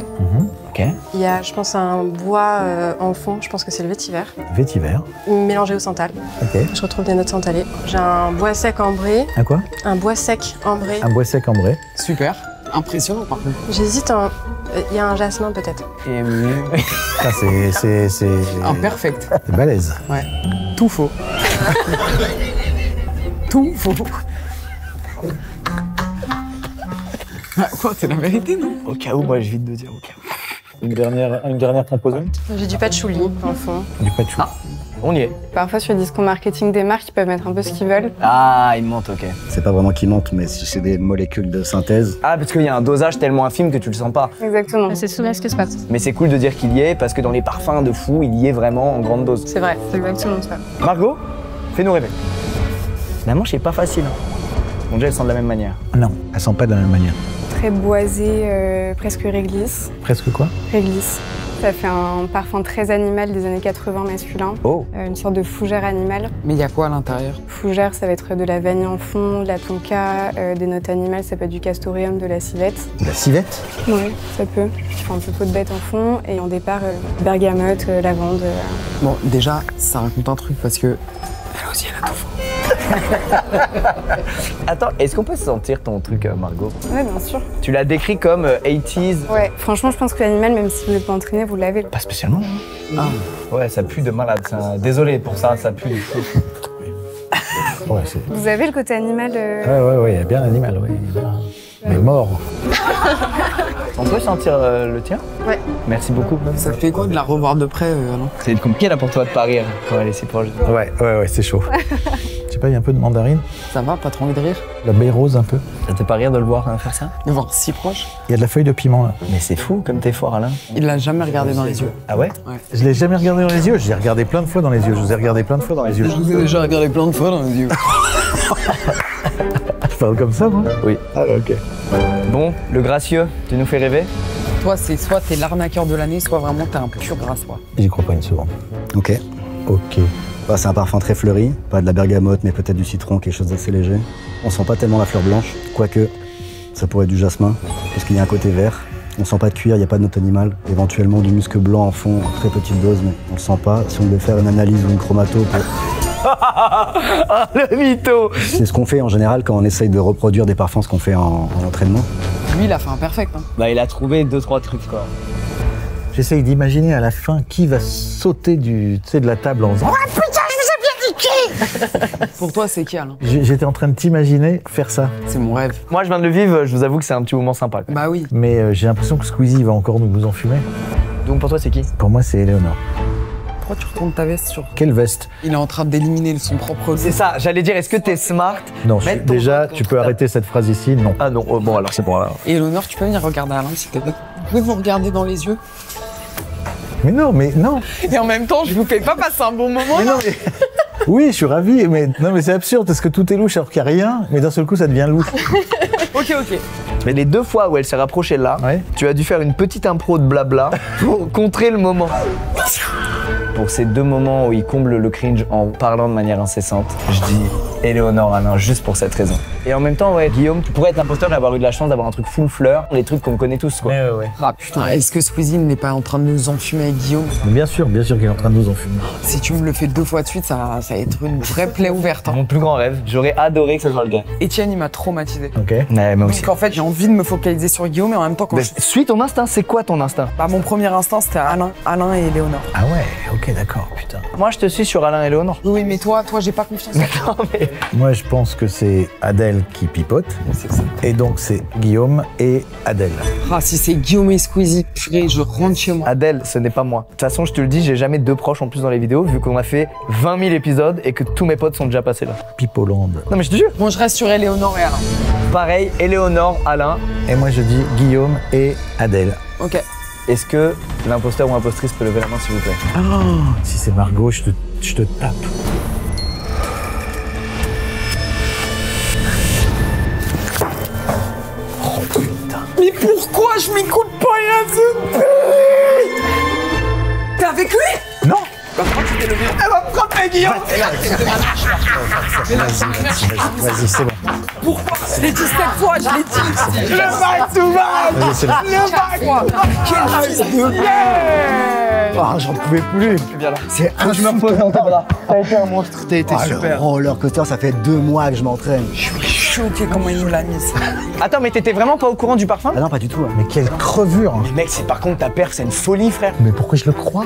Ok. Il y a, je pense, un bois en fond, je pense que c'est le vétiver, Vétiver. mélangé au santal. Ok. Je retrouve des notes santalées. J'ai un bois sec ambré. Un quoi? Un bois sec ambré. Un bois sec ambré. Super. Impressionnant par contre. J'hésite en... Il y a un jasmin peut-être. Et Ça, c'est imperfect. c'est balèze. Ouais. Tout faux. Tout faux. Ah, quoi, c'est la vérité, non? Au cas où, moi, je vite de dire au cas où. Une dernière composante. J'ai du patchouli en fond. Du patchou. Ah, on y est. Parfois, sur les discours marketing des marques, ils peuvent mettre un peu ce qu'ils veulent. Ah, il monte, ok. C'est pas vraiment qui monte, mais c'est des molécules de synthèse. Ah, parce qu'il y a un dosage tellement infime que tu le sens pas. Exactement. C'est souvent ce qui se passe. Mais c'est cool de dire qu'il y est, parce que dans les parfums de fou, il y est vraiment en grande dose. C'est vrai, c'est exactement ça. Margot, fais-nous rêver. La manche est pas facile. Hein. Bon, déjà, elle sent de la même manière. Non, elle sent pas de la même manière. Très boisé, presque réglisse. Presque quoi? Réglisse. Ça fait un parfum très animal des années 80 masculin. Oh. Une sorte de fougère animale. Mais il y a quoi à l'intérieur? Fougère, ça va être de la vanille en fond, de la tonka, des notes animales, ça peut être du castoreum, de la civette. De la civette? Oui, ça peut. Enfin, un peu peau de bête en fond. Et en départ, bergamote, lavande. Bon, déjà, ça raconte un truc parce que elle aussi, elle a tout faux. Attends, est-ce qu'on peut sentir ton truc, Margot? Ouais, bien sûr. Tu l'as décrit comme 80s. Ouais, franchement, je pense que l'animal, même si vous n'êtes pas entraîné, vous l'avez. Pas spécialement. Hein. Ouais, ça pue de malade. Désolé pour ça, ça pue de fou. Ouais, c'est... Vous avez le côté animal. Ouais, il y a bien l'animal, oui. Mais mort. On peut sentir le tien? Ouais. Merci beaucoup. Ça fait quoi de la revoir de près, Alain? C'est compliqué là pour toi de pas rire quand elle est si proche. Ouais, c'est chaud. Je sais papaye, un peu de mandarine. Ça va, pas trop envie de rire? La baie rose un peu. Ça te fait pas rire de le voir faire ça? De voir si proche. Il y a de la feuille de piment là. Mais c'est fou comme t'es fort, Alain. Il l'a jamais regardé dans les yeux. Ah ouais? Je l'ai jamais regardé dans les yeux, je l'ai regardé plein de fois dans les yeux. Je vous ai regardé plein de fois dans les yeux. Je vous ai déjà regardé plein de fois dans les yeux. Je parle comme ça, moi? Oui. Ah, ok. Bon, le gracieux, tu nous fais rêver? Toi, c'est soit t'es l'arnaqueur de l'année, soit vraiment t'es un pur grassois. J'y crois pas une seconde. Ok. Ok. Bah, c'est un parfum très fleuri, pas de la bergamote, mais peut-être du citron, quelque chose d'assez léger. On sent pas tellement la fleur blanche, quoique ça pourrait être du jasmin, parce qu'il y a un côté vert. On sent pas de cuir, il n'y a pas de note animale. Éventuellement du musc blanc en fond, en très petite dose, mais on le sent pas. Si on devait faire une analyse ou une chromato pour... Ah, le mytho! C'est ce qu'on fait en général quand on essaye de reproduire des parfums, ce qu'on fait en entraînement. Lui, il a fait un perfect. Hein. Bah, il a trouvé 2-3 trucs, quoi. J'essaye d'imaginer à la fin qui va sauter de la table en faisant... Oh putain, je vous ai bien dit qui. Pour toi, c'est qui, Alain? J'étais en train de t'imaginer faire ça. C'est mon rêve. Moi, je viens de le vivre, je vous avoue que c'est un petit moment sympa, quoi. Bah oui. Mais j'ai l'impression que Squeezie va encore nous enfumer. Donc pour toi, c'est qui? Pour moi, c'est Éléonore. Pourquoi tu retournes ta veste sur... Quelle veste? Il est en train d'éliminer son propre... C'est ça, j'allais dire, est-ce que t'es smart? Non, Mettre ton déjà, vote tu contre peux ta- arrêter cette phrase ici, non. Ah non, bon alors c'est bon alors. Et Léonore, tu peux venir regarder Alain, s'il te plaît? Vous pouvez vous regarder dans les yeux? Mais non, mais non. Et en même temps, je vous fais pas passer un bon moment, Mais là. non, mais... Oui, je suis ravi, mais non, mais c'est absurde parce que tout est louche alors qu'il n'y a rien, mais d'un seul coup, ça devient louche. Ok, ok. Mais les 2 fois où elle s'est rapprochée là, Ouais. tu as dû faire une petite impro de blabla pour contrer le moment. Pour ces 2 moments où il comble le cringe en parlant de manière incessante, je dis Éléonore Alain juste pour cette raison. Et en même temps, ouais, Guillaume, tu pourrais être imposteur et avoir eu de la chance d'avoir un truc full fleur, les trucs qu'on connaît tous, quoi. Ouais. Ah putain, est-ce que Squeezie n'est pas en train de nous enfumer avec Guillaume? Bien sûr qu'il est en train de nous enfumer. Si tu me le fais 2 fois de suite, ça va être une vraie plaie ouverte. Hein. Mon plus grand rêve, j'aurais adoré que ce soit le gars. Etienne, il m'a traumatisé. Ok. Ouais, moi aussi. Donc en fait, j'ai envie de me focaliser sur Guillaume, mais en même temps, quand Mais suis ton instinct, c'est quoi ton instinct? Bah, mon premier instinct, c'était Alain et Léonore. Ah ouais, ok, d'accord, putain. Moi, je te suis sur Alain et Léonore. Oui, mais toi, j'ai pas confiance en toi. Non, mais... Moi, je pense que c'est Adèle qui pipote, C'est ça. et donc c'est Guillaume et Adèle. Ah, si c'est Guillaume et Squeezie, purée, je rentre chez moi. Adèle, ce n'est pas moi. De toute façon, je te le dis, j'ai jamais 2 proches en plus dans les vidéos, vu qu'on a fait 20 000 épisodes et que tous mes potes sont déjà passés là. Pipoland. Non mais je te jure. Bon, je reste sur Éléonore et Alain. Pareil, Éléonore, Alain. Et moi, je dis Guillaume et Adèle. Ok. Est-ce que l'imposteur ou impostrice peut lever la main, s'il vous plaît? Si c'est Margot, je te tape. Oh putain. Mais pourquoi je m'écoute pas, Yazou? T'es avec lui? Non. Elle va me prendre avec Guillaume. Vas-y, c'est bon. Pourquoi? Je l'ai dit 7 fois, je l'ai dit. Le back to back. Vas-y, c'est bon. Le bac. Quel fils de merde. Ah, j'en pouvais plus. C'est Faut que je me repose dans tes bras. T'as été un monstre, t'as été Le super. roller coaster, ça fait 2 mois que je m'entraîne. Je suis choqué comment il nous l'a mis. Attends, mais t'étais vraiment pas au courant du parfum? Ah non, pas du tout. hein. Mais quelle crevure. Mais mec, c'est par contre ta perf, c'est une folie, frère. Mais pourquoi je le crois?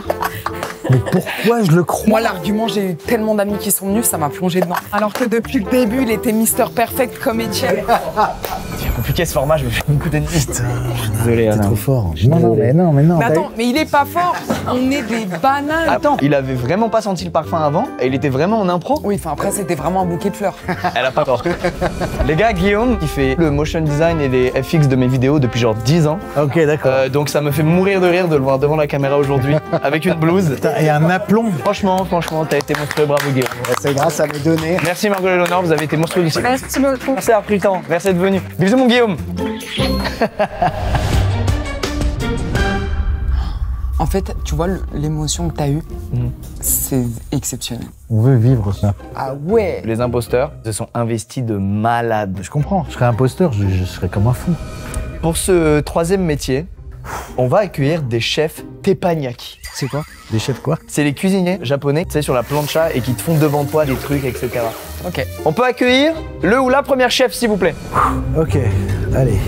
Mais pourquoi je le crois? Moi, l'argument, j'ai eu tellement d'amis qui sont venus, ça m'a plongé dedans. Alors que depuis le début, il était Mister Perfect comme Etienne. C'est compliqué ce format, je me fais une coup de nuit. Désolé, T'es Alain. trop fort. Non, mais non. Mais attends, mais il est pas fort. On est des bananes. Attends, il avait vraiment pas senti le parfum avant et il était vraiment en impro. Oui, enfin après, c'était vraiment un bouquet de fleurs. Elle a pas tort. Les gars, Guillaume, qui fait le motion design et les FX de mes vidéos depuis genre 10 ans. Ok, d'accord. Donc ça me fait mourir de rire de le voir devant la caméra aujourd'hui avec une blouse. Putain, et un aplomb. Franchement, t'as été monstrueux, bravo Guillaume. C'est grâce à mes données. Merci Margot Léonore, vous avez été monstrueux aussi. Merci beaucoup. Merci d'avoir pris le temps, merci d'être venu. Bisous mon Guillaume. En fait, tu vois, l'émotion que t'as eue, c'est exceptionnel. On veut vivre ça. Ah ouais. Les imposteurs se sont investis de malade. Je comprends. Je serais imposteur, je serais comme un fou. Pour ce 3e métier, on va accueillir des chefs teppanyaki. C'est quoi? Des chefs quoi? C'est les cuisiniers japonais, tu sais, sur la plancha et qui te font devant toi des trucs, etc. Ok. On peut accueillir le ou la première chef, s'il vous plaît. Ok, allez.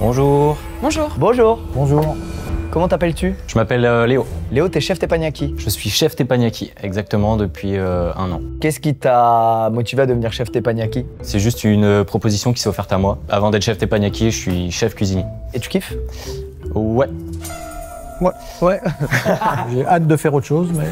Bonjour, Bonjour. Bonjour. Bonjour. Comment t'appelles-tu? je m'appelle Léo. Léo, t'es chef teppanyaki. Je suis chef teppanyaki, exactement depuis 1 an. Qu'est-ce qui t'a motivé à devenir chef teppanyaki? C'est juste une proposition qui s'est offerte à moi. Avant d'être chef teppanyaki, je suis chef cuisinier. Et tu kiffes? Ouais. Ouais. J'ai hâte de faire autre chose, mais...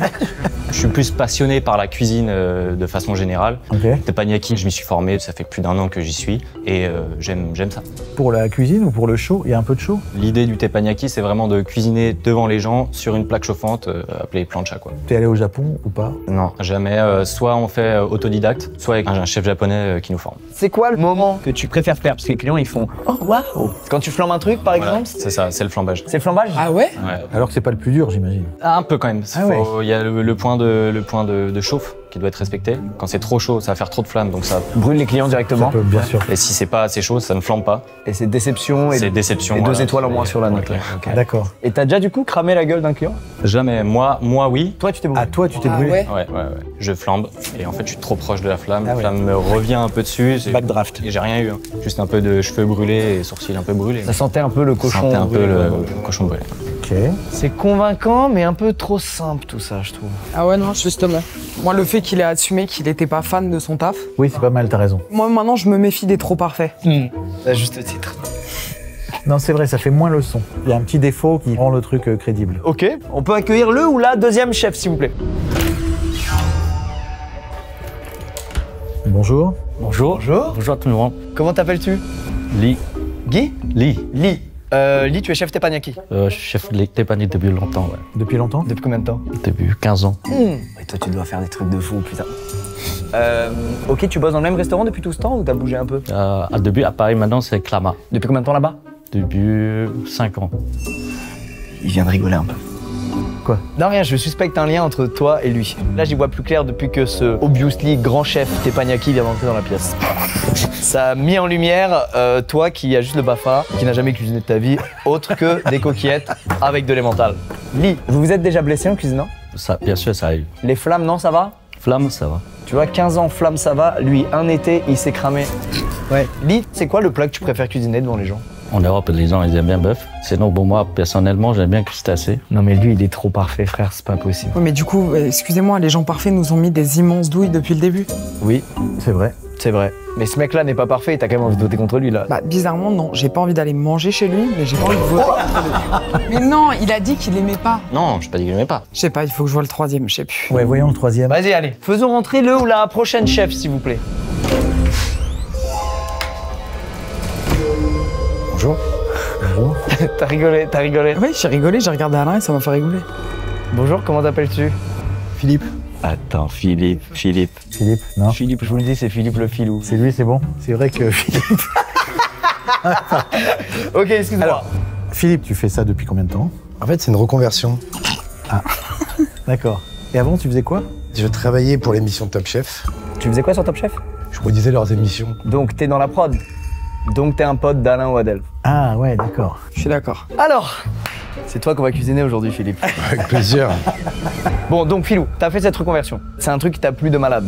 Je suis plus passionné par la cuisine de façon générale. Ok. Teppanyaki, je m'y suis formé, ça fait plus d'1 an que j'y suis et j'aime ça. Pour la cuisine ou pour le show? Il y a un peu de show? L'idée du teppanyaki, c'est vraiment de cuisiner devant les gens sur une plaque chauffante appelée plancha, quoi. T'es allé au Japon ou pas? Non, jamais. Soit on fait autodidacte, soit avec un chef japonais qui nous forme. C'est quoi le moment que tu préfères faire? Parce que les clients, ils font « Oh, waouh !» Quand tu flambes un truc, par Voilà, exemple? c'est ça, c'est le flambage. C'est le flambage? Ah ouais? Ouais. Alors que c'est pas le plus dur, j'imagine. Un peu quand même. Ah ouais. Il y a le point de chauffe qui doit être respecté. Quand c'est trop chaud, ça va faire trop de flammes, donc ça Brûle les clients directement. Ça peut, bien sûr. Et si c'est pas assez chaud, ça ne flambe pas. Et c'est déception et, C'est déception. et 2 voilà. étoiles en moins sur la note. Ok. Ok. D'accord. Et t'as déjà du coup cramé la gueule d'un client? Jamais. Moi, oui. Toi, tu t'es brûlé. Ah, toi, tu t'es Ah brûlé? ouais? Ouais. Je flambe et en fait, je suis trop proche de la flamme. Ah La ouais. flamme me revient un peu dessus. Backdraft. Et j'ai rien eu. Hein. Juste un peu de cheveux brûlés et sourcils un peu brûlés. Ça sentait un peu le Ça cochon. sentait un peu brûlé. le cochon brûlé. Ok. C'est convaincant, mais un peu trop simple tout ça, je trouve. Ah ouais, non, justement. Moi, le fait qu'il ait assumé qu'il était pas fan de son taf, Oui, c'est pas mal, t'as raison. moi maintenant, je me méfie des trop parfaits. À juste titre. Non, c'est vrai, ça fait moins le son. Il y a un petit défaut qui rend le truc crédible. Ok, on peut accueillir le ou la deuxième chef, s'il vous plaît. Bonjour. Bonjour. Bonjour. Bonjour tout le monde. Comment t'appelles-tu? Lee. Guy? Lee. Lee. Lee, tu es chef teppanyaki. Je suis chef de teppanyaki depuis longtemps, ouais. Depuis longtemps? Depuis combien de temps? Depuis 15 ans. Et toi, tu dois faire des trucs de fou, putain. Ok, tu bosses dans le même restaurant depuis tout ce temps ou t'as bougé un peu? À début, à Paris, maintenant, c'est Clama. Depuis combien de temps là-bas? Depuis 5 ans. Il vient de rigoler un peu. Quoi? Non, rien, je suspecte un lien entre toi et lui. Là, j'y vois plus clair depuis que ce obviously grand chef teppanyaki vient d'entrer dans la pièce. Ça a mis en lumière toi qui as juste le BAFA, qui n'a jamais cuisiné de ta vie, autre que des coquillettes avec de l'emmental. Lee, vous vous êtes déjà blessé en cuisinant? Ça, bien sûr, ça arrive. Les flammes, non, ça va? Flamme, ça va. Tu vois, 15 ans, flamme, ça va. Lui, un été, il s'est cramé. Ouais. Lee, c'est quoi le plat que tu préfères cuisiner devant les gens? En Europe, les gens, ils aiment bien bœuf. Sinon, pour moi, personnellement, j'aime bien crustacé. Non, mais lui, il est trop parfait, frère, c'est pas possible. Oui, mais du coup, excusez-moi, les gens parfaits nous ont mis des immenses douilles depuis le début. Oui, C'est vrai. c'est vrai. Mais ce mec-là n'est pas parfait et t'as quand même envie de voter contre lui, là. Bah, bizarrement, non. J'ai pas envie d'aller manger chez lui, mais j'ai pas envie de voter contre lui. Mais non, il a dit qu'il aimait pas. Non, je pas dit que je n'aimais pas. Je sais pas, il faut que je vois le troisième, je sais plus. Ouais, voyons le troisième. Vas-y, allez. Faisons rentrer le ou la prochaine chef, s'il vous plaît. Bonjour. Bonjour. T'as rigolé, t'as rigolé. Oui, j'ai rigolé, j'ai regardé Alain et ça m'a fait rigoler. Bonjour, comment t'appelles-tu? Philippe. Attends, Philippe. Philippe, non? Philippe, je vous le dis, c'est Philippe le filou. C'est lui, c'est bon? C'est vrai que Philippe... Ok, excuse-moi. Alors, Philippe, tu fais ça depuis combien de temps? En fait, c'est une reconversion. D'accord. Et avant, tu faisais quoi? Je travaillais pour l'émission Top Chef. Tu faisais quoi sur Top Chef? Je produisais leurs émissions. Donc t'es dans la prod. Donc t'es un pote d'Alain ou Adèle. Ah ouais, d'accord. Je suis d'accord. Alors, c'est toi qu'on va cuisiner aujourd'hui, Philippe. Avec plaisir. Bon, donc Philou, t'as fait cette reconversion. C'est un truc qui t'a plu de malade.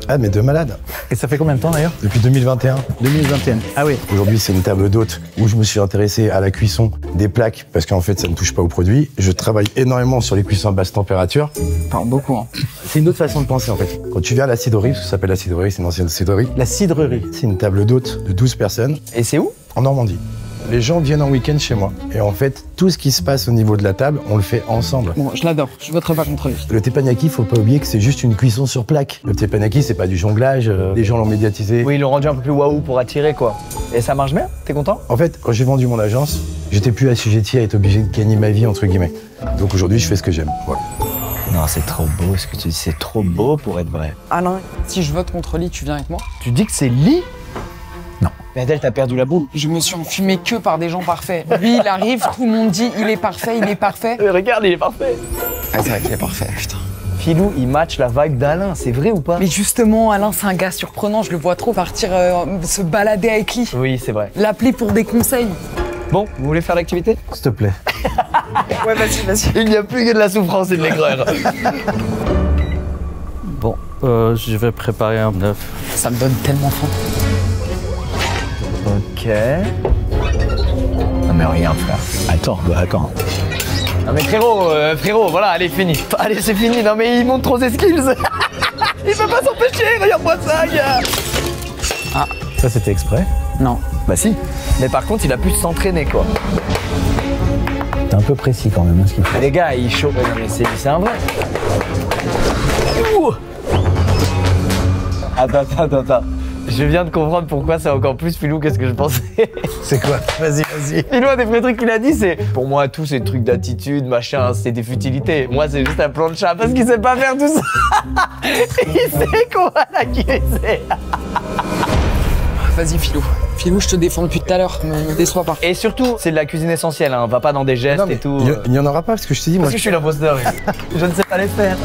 Ah, mais de malade. Et ça fait combien de temps d'ailleurs? Depuis 2021. 2021. Ah oui. Aujourd'hui, c'est une table d'hôte où je me suis intéressé à la cuisson des plaques parce qu'en fait, ça ne touche pas aux produits. Je travaille énormément sur les cuissons à basse température. Parle beaucoup, hein. C'est une autre façon de penser en fait. Quand tu viens à la cidrerie, ça s'appelle la cidrerie, c'est une ancienne cidrerie. La cidrerie. C'est une table d'hôte de 12 personnes. Et c'est où? En Normandie. Les gens viennent en week-end chez moi. Et en fait, tout ce qui se passe au niveau de la table, on le fait ensemble. Bon, je l'adore, je voterai pas contre lui. Le teppanyaki, faut pas oublier que c'est juste une cuisson sur plaque. Le teppanyaki, c'est pas du jonglage, les gens l'ont médiatisé. Oui, ils l'ont rendu un peu plus waouh pour attirer, quoi. Et ça marche bien? T'es content? En fait, quand j'ai vendu mon agence, j'étais plus assujetti à être obligé de gagner ma vie, entre guillemets. Donc aujourd'hui, je fais ce que j'aime. Voilà. Non, c'est trop beau ce que tu dis, c'est trop beau pour être vrai. Alain, si je vote contre lui, tu viens avec moi? Tu dis que c'est Lee? Non. Mais Adèle, t'as perdu la boule. Je me suis enfumé que par des gens parfaits. Lui, il arrive, tout le monde dit il est parfait, il est parfait. Mais regarde, il est parfait. Ah, c'est vrai qu'il est parfait, putain. Philou, il match la vibe d'Alain, c'est vrai ou pas? Mais justement, Alain, c'est un gars surprenant, je le vois trop partir se balader avec lui. Oui, c'est vrai. L'appeler pour des conseils. Bon, vous voulez faire l'activité? S'il te plaît. Ouais, vas-y, vas-y. Il n'y a plus que de la souffrance et de l'aigreur. Bon, je vais préparer un œuf. Ça me donne tellement faim. Ok. Non mais regarde frère. Attends. Non mais frérot, voilà, allez, fini. Allez, c'est fini. Non mais il montre trop ses skills. Il peut pas s'empêcher, regarde-moi ça, gars. Ah, ça c'était exprès? Non. Bah si. Mais par contre, il a pu s'entraîner, quoi. T'as un peu précis quand même, hein, ce qu'il fait. Les gars, il chauffe. Non, mais c'est un vrai. Ouh. Attends. Je viens de comprendre pourquoi c'est encore plus Philou que ce que je pensais. C'est quoi? Vas-y. Philou, un des premiers trucs qu'il a dit, c'est pour moi, tous ces trucs d'attitude, machin, c'est des futilités. Moi, c'est juste un plan de chat parce qu'il sait pas faire tout ça. Il sait quoi la cuisine. Vas-y, Philou. Philou, je te défends depuis tout à l'heure, me déçois pas. Et surtout, c'est de la cuisine essentielle, hein. Va pas dans des gestes et tout. Il n'y en aura pas parce que je te dis, moi. Parce que je suis l'imposteur. Je ne sais pas les faire.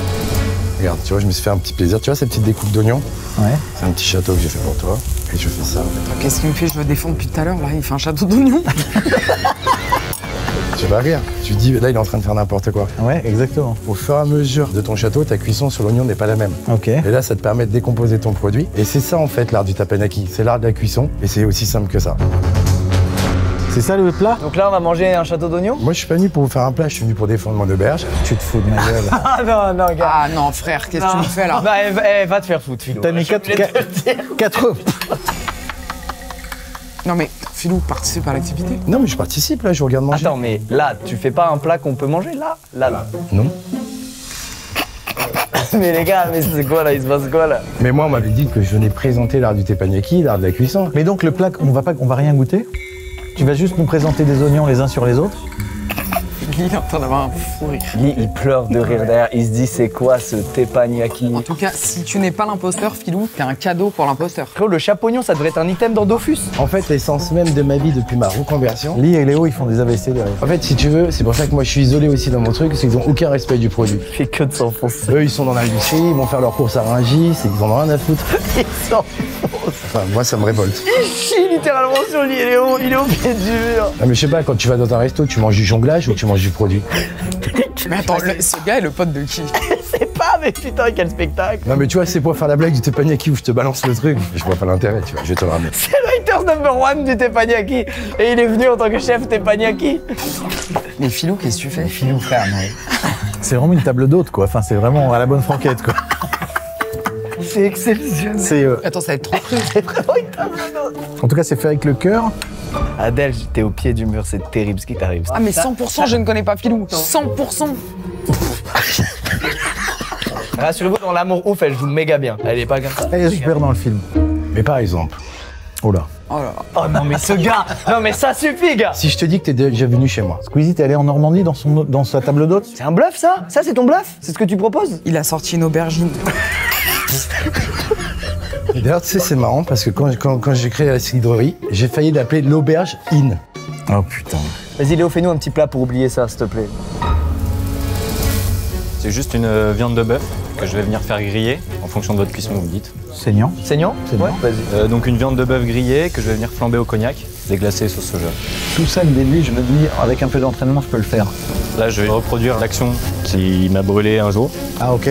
Regarde, tu vois, je me suis fait un petit plaisir. Tu vois ces petites découpes d'oignons? Ouais. C'est un petit château que j'ai fait pour toi. Et je fais ça. Qu'est-ce qu'il me fait? Je le défends depuis tout à l'heure, là. Il fait un château d'oignons. Tu vas rire. Tu dis, là, il est en train de faire n'importe quoi. Ouais, exactement. Au fur et à mesure de ton château, ta cuisson sur l'oignon n'est pas la même. Ok. Et là, ça te permet de décomposer ton produit. Et c'est ça, en fait, l'art du teppanyaki. C'est l'art de la cuisson. Et c'est aussi simple que ça. C'est ça le plat? Donc là, on va manger un château d'oignons? Moi, je suis pas venu pour vous faire un plat, je suis venu pour défendre mon auberge. Tu te fous de ma gueule. Ah non, gars. Ah non, frère, qu'est-ce que tu me fais là? Bah, va te faire foutre, Philou. T'as mis 4 Non mais, Philou, participe à l'activité. Non, mais je participe, là, je vous regarde manger. Attends, mais là, tu fais pas un plat qu'on peut manger, là? Non. Mais les gars, mais c'est quoi là? Il se passe quoi là? Mais moi, on m'avait dit que je venais présenter l'art du teppanyaki, l'art de la cuisson. Mais donc le plat, on va rien goûter? Tu vas juste nous présenter des oignons les uns sur les autres? Il est en train d'avoir un fou rire. Lui, il pleure de rire derrière. Il se dit, c'est quoi ce teppanyaki? En tout cas, si tu n'es pas l'imposteur, Philou, t'es un cadeau pour l'imposteur. Frérot, le chapognon, ça devrait être un item dans Dofus. En fait, l'essence même de ma vie depuis ma reconversion. Lee et Léo, ils font des AVC derrière. En fait, si tu veux, c'est pour ça que moi je suis isolé aussi dans mon truc, c'est qu'ils n'ont aucun respect du produit. Il fait que de s'enfoncer. Eux, ils sont dans l'industrie, ils vont faire leurs courses à Rungis, et ils en ont rien à foutre. Il s'enfonce. Enfin, moi, ça me révolte. Il chie littéralement sur lui, il est au pied du mur. Ah, mais je sais pas, quand tu vas dans un resto, tu manges du jonglage ou tu manges du produit? Mais attends, ce gars est le pote de qui? Je sais pas, mais putain, quel spectacle. Non, mais tu vois, c'est pour faire la blague du teppanyaki où je te balance le truc. Je vois pas l'intérêt, tu vois, je vais te le ramener. C'est le haters number one du teppanyaki. Et il est venu en tant que chef teppanyaki. Mais Philou, qu'est-ce que tu fais? Philou, frère, non. C'est vraiment une table d'hôte, quoi. Enfin, c'est vraiment à la bonne franquette, quoi. C'est exceptionnel. C'est, Attends, ça va être trop cru. C'est vraiment une table d'hôte. en tout cas, c'est fait avec le cœur. Adèle, t'es au pied du mur, c'est terrible ce qui t'arrive. Ah mais 100%, je ne connais pas Philou. 100%. Rassurez-vous, dans l'amour ouf, elle joue méga bien. Elle est pas comme ça. Elle est super dans le film. Mais par exemple, Oh là. Oh là là. Oh non, mais ce gars. Non, mais ça suffit, gars. si je te dis que t'es déjà venu chez moi, Squeezie, t'es allé en Normandie dans sa table d'hôte? C'est un bluff, ça? Ça, c'est ton bluff? C'est ce que tu proposes? Il a sorti une aubergine. d'ailleurs, tu sais, c'est marrant parce que quand j'ai créé la cidrerie, j'ai failli l'appeler l'auberge Inn. Oh putain. Vas-y, Léo, fais-nous un petit plat pour oublier ça, s'il te plaît. C'est juste une viande de bœuf que je vais venir faire griller en fonction de votre cuisson, vous me dites. Saignant. Saignant? Saignant. Ouais, vas-y. Donc une viande de bœuf grillée que je vais venir flamber au cognac, déglacée sauce soja. Tout ça, le début, je me dis, avec un peu d'entraînement, je peux le faire. Là, je vais reproduire l'action qui m'a brûlé un jour. Ah, ok.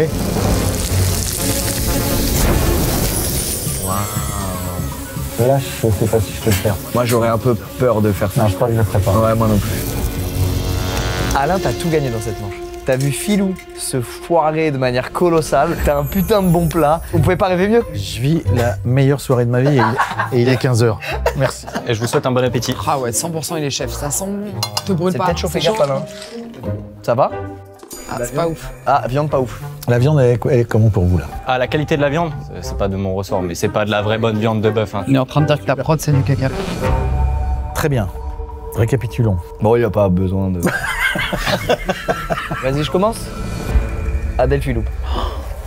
Là, je sais pas si je peux le faire. Moi, j'aurais un peu peur de faire ça. Non, je crois que je le ferai pas. Ouais, moi non plus. Alain, t'as tout gagné dans cette manche. T'as vu Philou se foirer de manière colossale. T'as un putain de bon plat. Vous pouvez pas rêver mieux? Je vis la meilleure soirée de ma vie et il est 15h. Merci. Et je vous souhaite un bon appétit. Ah ouais, 100% il est chef. Ça sent. Te brûle C'est pas. peut-être chauffé C'est gaffe, chaud. Alain. Ça va? Ah, c'est pas ouf. Ah, viande pas ouf. La viande, elle est comment pour vous, là? Ah, la qualité de la viande, c'est pas de mon ressort, mais c'est pas de la vraie bonne viande de bœuf. Hein. Il est en train de dire que ta prod c'est du caca. Très bien. Récapitulons. Bon, il n'y a pas besoin de... Vas-y, je commence. Adèle Philou.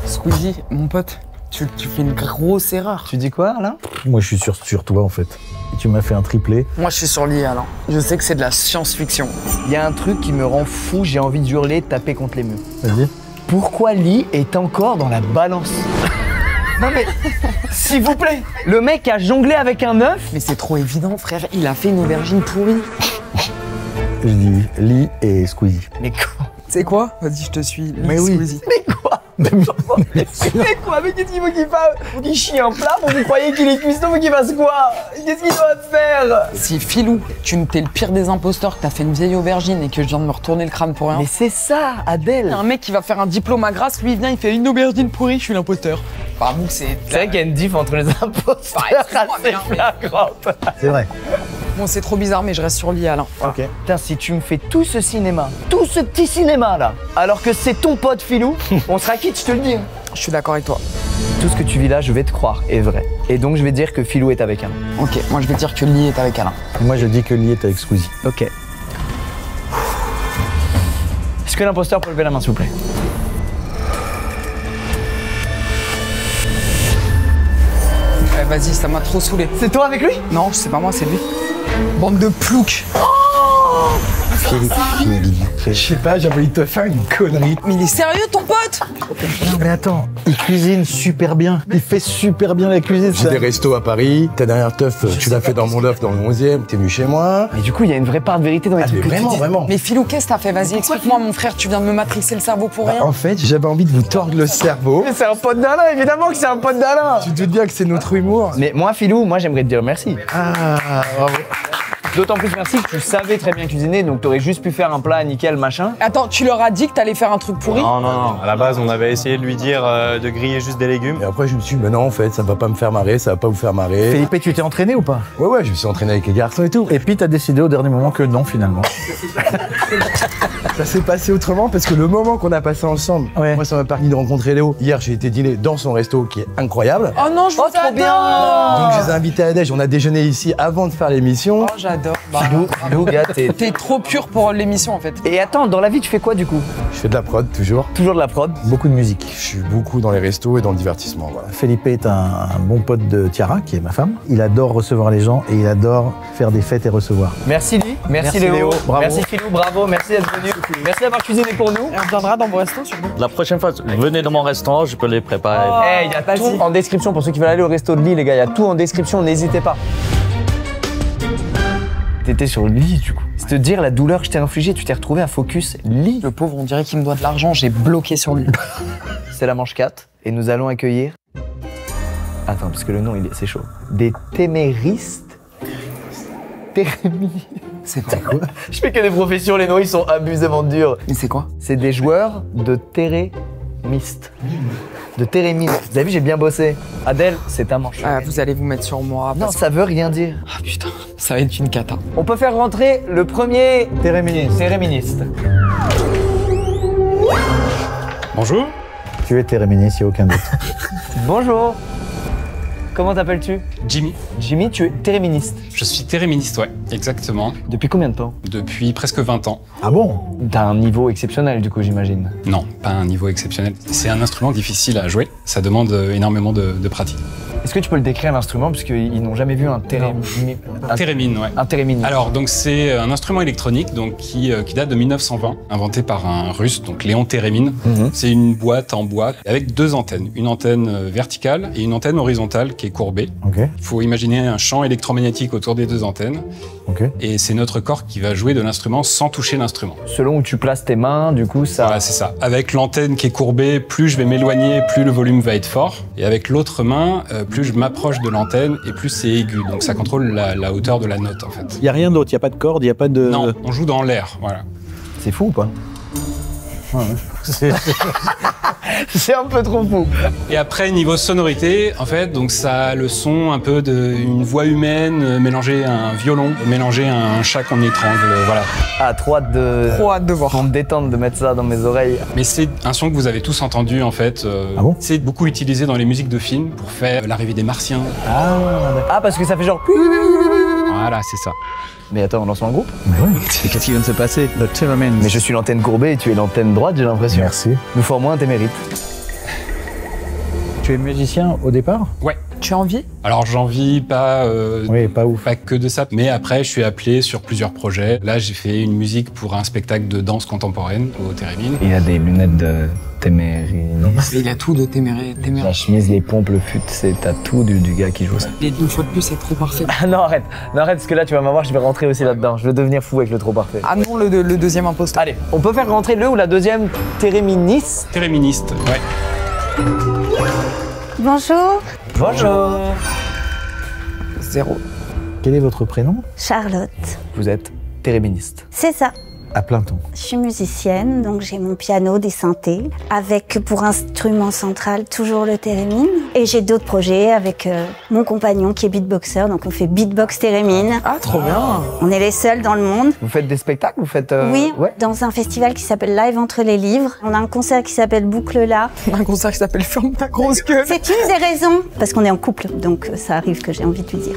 Squeezie, mon pote, tu fais une grosse erreur. Tu dis quoi, Alain? Moi, je suis sur toi, en fait. Et tu m'as fait un triplé. Moi je suis sur l'IA, Alain. Je sais que c'est de la science-fiction. Il y a un truc qui me rend fou, j'ai envie de hurler, de taper contre les murs. Vas-y. Pourquoi Lee est encore dans la balance? Non mais, s'il vous plaît, le mec a jonglé avec un œuf. Mais c'est trop évident, frère. Il a fait une aubergine pourrie. Je dis Lee et Squeezie. Mais quoi? Tu sais quoi? Vas-y, je te suis. Mais oui. Squeezie. Mais quoi? Mais quoi? Mais qu'est-ce qu'il faut qu'il fasse? Faut qu'il chie un plat? Vous croyez qu'il est cuistot? Faut qu'il fasse quoi? Qu'est-ce qu'il doit faire? Si Philou, t'es le pire des imposteurs, que t'as fait une vieille aubergine et que je viens de me retourner le crâne pour rien. Mais c'est ça, Adèle. Il y a un mec qui va faire un diplôme à Grasse, lui il vient, il fait une aubergine pourrie, je suis l'imposteur. Pardon, c'est vrai qu'il y a une diff entre les imposteurs assez flagrante. C'est vrai. Bon, c'est trop bizarre, mais je reste sur le lit, Alain. Ok. Putain, si tu me fais tout ce cinéma, tout ce petit cinéma là, alors que c'est ton pote Philou, on sera quitte, je te le dis. Je suis d'accord avec toi. Tout ce que tu vis là, je vais te croire, est vrai. Et donc je vais dire que Philou est avec Alain. Ok, moi je vais dire que Lee est avec Alain. Moi, je dis que Lee est avec Squeezie. Ok. Est-ce que l'imposteur peut lever la main, s'il vous plaît? Vas-y, ça m'a trop saoulé. C'est toi avec lui? Non, c'est pas moi, c'est lui. Bande de ploucs. Philippe. Je sais pas, j'ai envie de te faire une connerie. Mais il est sérieux, ton pote? Non, mais attends, il cuisine super bien. Il fait super bien la cuisine. J'ai des restos à Paris. Ta dernière teuf, tu l'as fait dans mon œuf dans le 11e. T'es venu chez moi. Mais du coup, il y a une vraie part de vérité dans les trucs que tu dis. Vraiment. Mais Philou, qu'est-ce que t'as fait? Vas-y, explique-moi, mon frère, tu viens de me matrixer le cerveau pour rien. En fait, j'avais envie de vous tordre le cerveau. Mais c'est un pote d'Alain, évidemment que c'est un pote d'Alain. Tu te doutes bien que c'est notre humour. Mais moi, Philou, moi j'aimerais te dire merci. Ah, bravo. D'autant plus merci que tu savais très bien cuisiner, donc t'aurais juste pu faire un plat nickel, machin. Attends, tu leur as dit que t'allais faire un truc pourri? Non. À la base, on avait essayé de lui dire de griller juste des légumes. Et après, je me suis dit, mais non, en fait, ça va pas me faire marrer, ça va pas vous faire marrer. Philippe, tu t'es entraîné ou pas? Ouais, je me suis entraîné avec les garçons et tout. Et puis t'as décidé au dernier moment que non, finalement. Ça s'est passé autrement parce que le moment qu'on a passé ensemble, moi, ça m'a permis de rencontrer Léo. Hier, j'ai été dîner dans son resto qui est incroyable. Oh non, je vous trop adore. bien. Donc, je les ai invités à déj. On a déjeuné ici avant de faire l'émission. Oh, j'adore. Philou, gars, T'es trop pur pour l'émission, en fait. Et attends, dans la vie, tu fais quoi du coup? Je fais de la prod, toujours. Toujours de la prod. Beaucoup de musique. Je suis beaucoup dans les restos et dans le divertissement, voilà. Felipe est un bon pote de Tiara, qui est ma femme. Il adore recevoir les gens et il adore faire des fêtes et recevoir. Merci Lee, merci Léo, bravo. merci Philou, bravo, merci d'être venu. Merci d'avoir cuisiné pour nous. Et on viendra dans vos restos, surtout. La prochaine fois, venez dans mon restaurant, je peux les préparer. Il y a tout en description pour ceux qui veulent aller au resto de Lee, les gars. Il y a tout en description, n'hésitez pas. T'étais sur le lit du coup. C'est te dire la douleur que je t'ai infligée, tu t'es retrouvé à focus lit. Le pauvre, on dirait qu'il me doit de l'argent, j'ai bloqué sur lui. C'est la manche 4 et nous allons accueillir. Attends, parce que le nom c'est chaud. Des téméristes. C'est quoi? Je fais que des professions, les noms ils sont abusément durs. Mais c'est quoi? C'est des joueurs de térémistes. De térémistes. Vous avez vu, j'ai bien bossé. Adèle, c'est ta manche. Vous allez vous mettre sur moi. Non, ça veut rien dire. Ah putain, ça va être une cata. On peut faire rentrer le premier téréministe. Bonjour. Tu es téréministe, il n'y a aucun doute. Bonjour. Comment t'appelles-tu? Jimmy. Jimmy, tu es téréministe. Je suis téréministe, ouais, exactement. Depuis combien de temps? Depuis presque 20 ans. Ah bon? T'as un niveau exceptionnel du coup, j'imagine. Non, pas un niveau exceptionnel. C'est un instrument difficile à jouer, ça demande énormément de pratique. Est-ce que tu peux le décrire l'instrument parce qu'ils n'ont jamais vu un térémine? Térémine, ouais. Un térémine. Alors, donc c'est un instrument électronique donc, qui date de 1920, inventé par un Russe, donc Léon Térémine. C'est une boîte en bois avec deux antennes, une antenne verticale et une antenne horizontale qui est courbée. Ok. Il faut imaginer un champ électromagnétique autour des deux antennes. Ok. Et c'est notre corps qui va jouer de l'instrument sans toucher l'instrument. Selon où tu places tes mains, du coup, ça... Voilà, c'est ça. Avec l'antenne qui est courbée, plus je vais m'éloigner, plus le volume va être fort. Et avec l'autre main, plus je m'approche de l'antenne et plus c'est aigu. Donc ça contrôle la hauteur de la note, en fait. Il n'y a rien d'autre, il n'y a pas de corde, il n'y a pas de... Non, on joue dans l'air, voilà. C'est fou ou pas? C'est un peu trop fou. Et après, niveau sonorité, en fait, donc ça a le son un peu d'une voix humaine mélangée à un violon, mélangée à un chat qu'on étrangle, voilà. Ah, trop hâte de voir. Pour me détendre, de mettre ça dans mes oreilles. Mais c'est un son que vous avez tous entendu, en fait. Ah bon? C'est beaucoup utilisé dans les musiques de films pour faire l'arrivée des Martiens. Ah, parce que ça fait genre... Voilà, c'est ça. Mais attends, on lance un groupe? Mais oui. Qu'est-ce qui vient de se passer? Le Térémine. Mais je suis l'antenne courbée et tu es l'antenne droite, j'ai l'impression. Merci. Nous formons un témérite. Tu es musicien au départ? Ouais. Tu en vis? Alors j'en vis pas, oui, pas ouf. Pas que de ça, mais après je suis appelé sur plusieurs projets. Là j'ai fait une musique pour un spectacle de danse contemporaine au Térémine. Il a des lunettes de témériniste. Il a tout de téméraire. La chemise, les pompes, le fut, t'as tout du gars qui joue ça. Et une fois de plus, c'est trop parfait. Ah non, arrête, parce que là tu vas m'avoir, je vais rentrer aussi là-dedans. Je vais devenir fou avec le trop parfait. Ah non, le deuxième imposteur. Allez, on peut faire rentrer le ou la deuxième téréministe? Téréministe, ouais. Bonjour. Bonjour. 0. Quel est votre prénom? Charlotte. Vous êtes téréministe. C'est ça. à plein temps. Je suis musicienne, donc j'ai mon piano, des synthés, avec pour instrument central toujours le thérémine. Et j'ai d'autres projets avec mon compagnon qui est beatboxer, donc on fait beatbox thérémine. Ah, trop bien. On est les seuls dans le monde. Vous faites des spectacles? Vous faites Oui, ouais. dans un festival qui s'appelle Live entre les livres. On a un concert qui s'appelle Boucle là. Un concert qui s'appelle Ferme ta grosse gueule. C'est une des raisons, parce qu'on est en couple, donc ça arrive que j'ai envie de lui dire.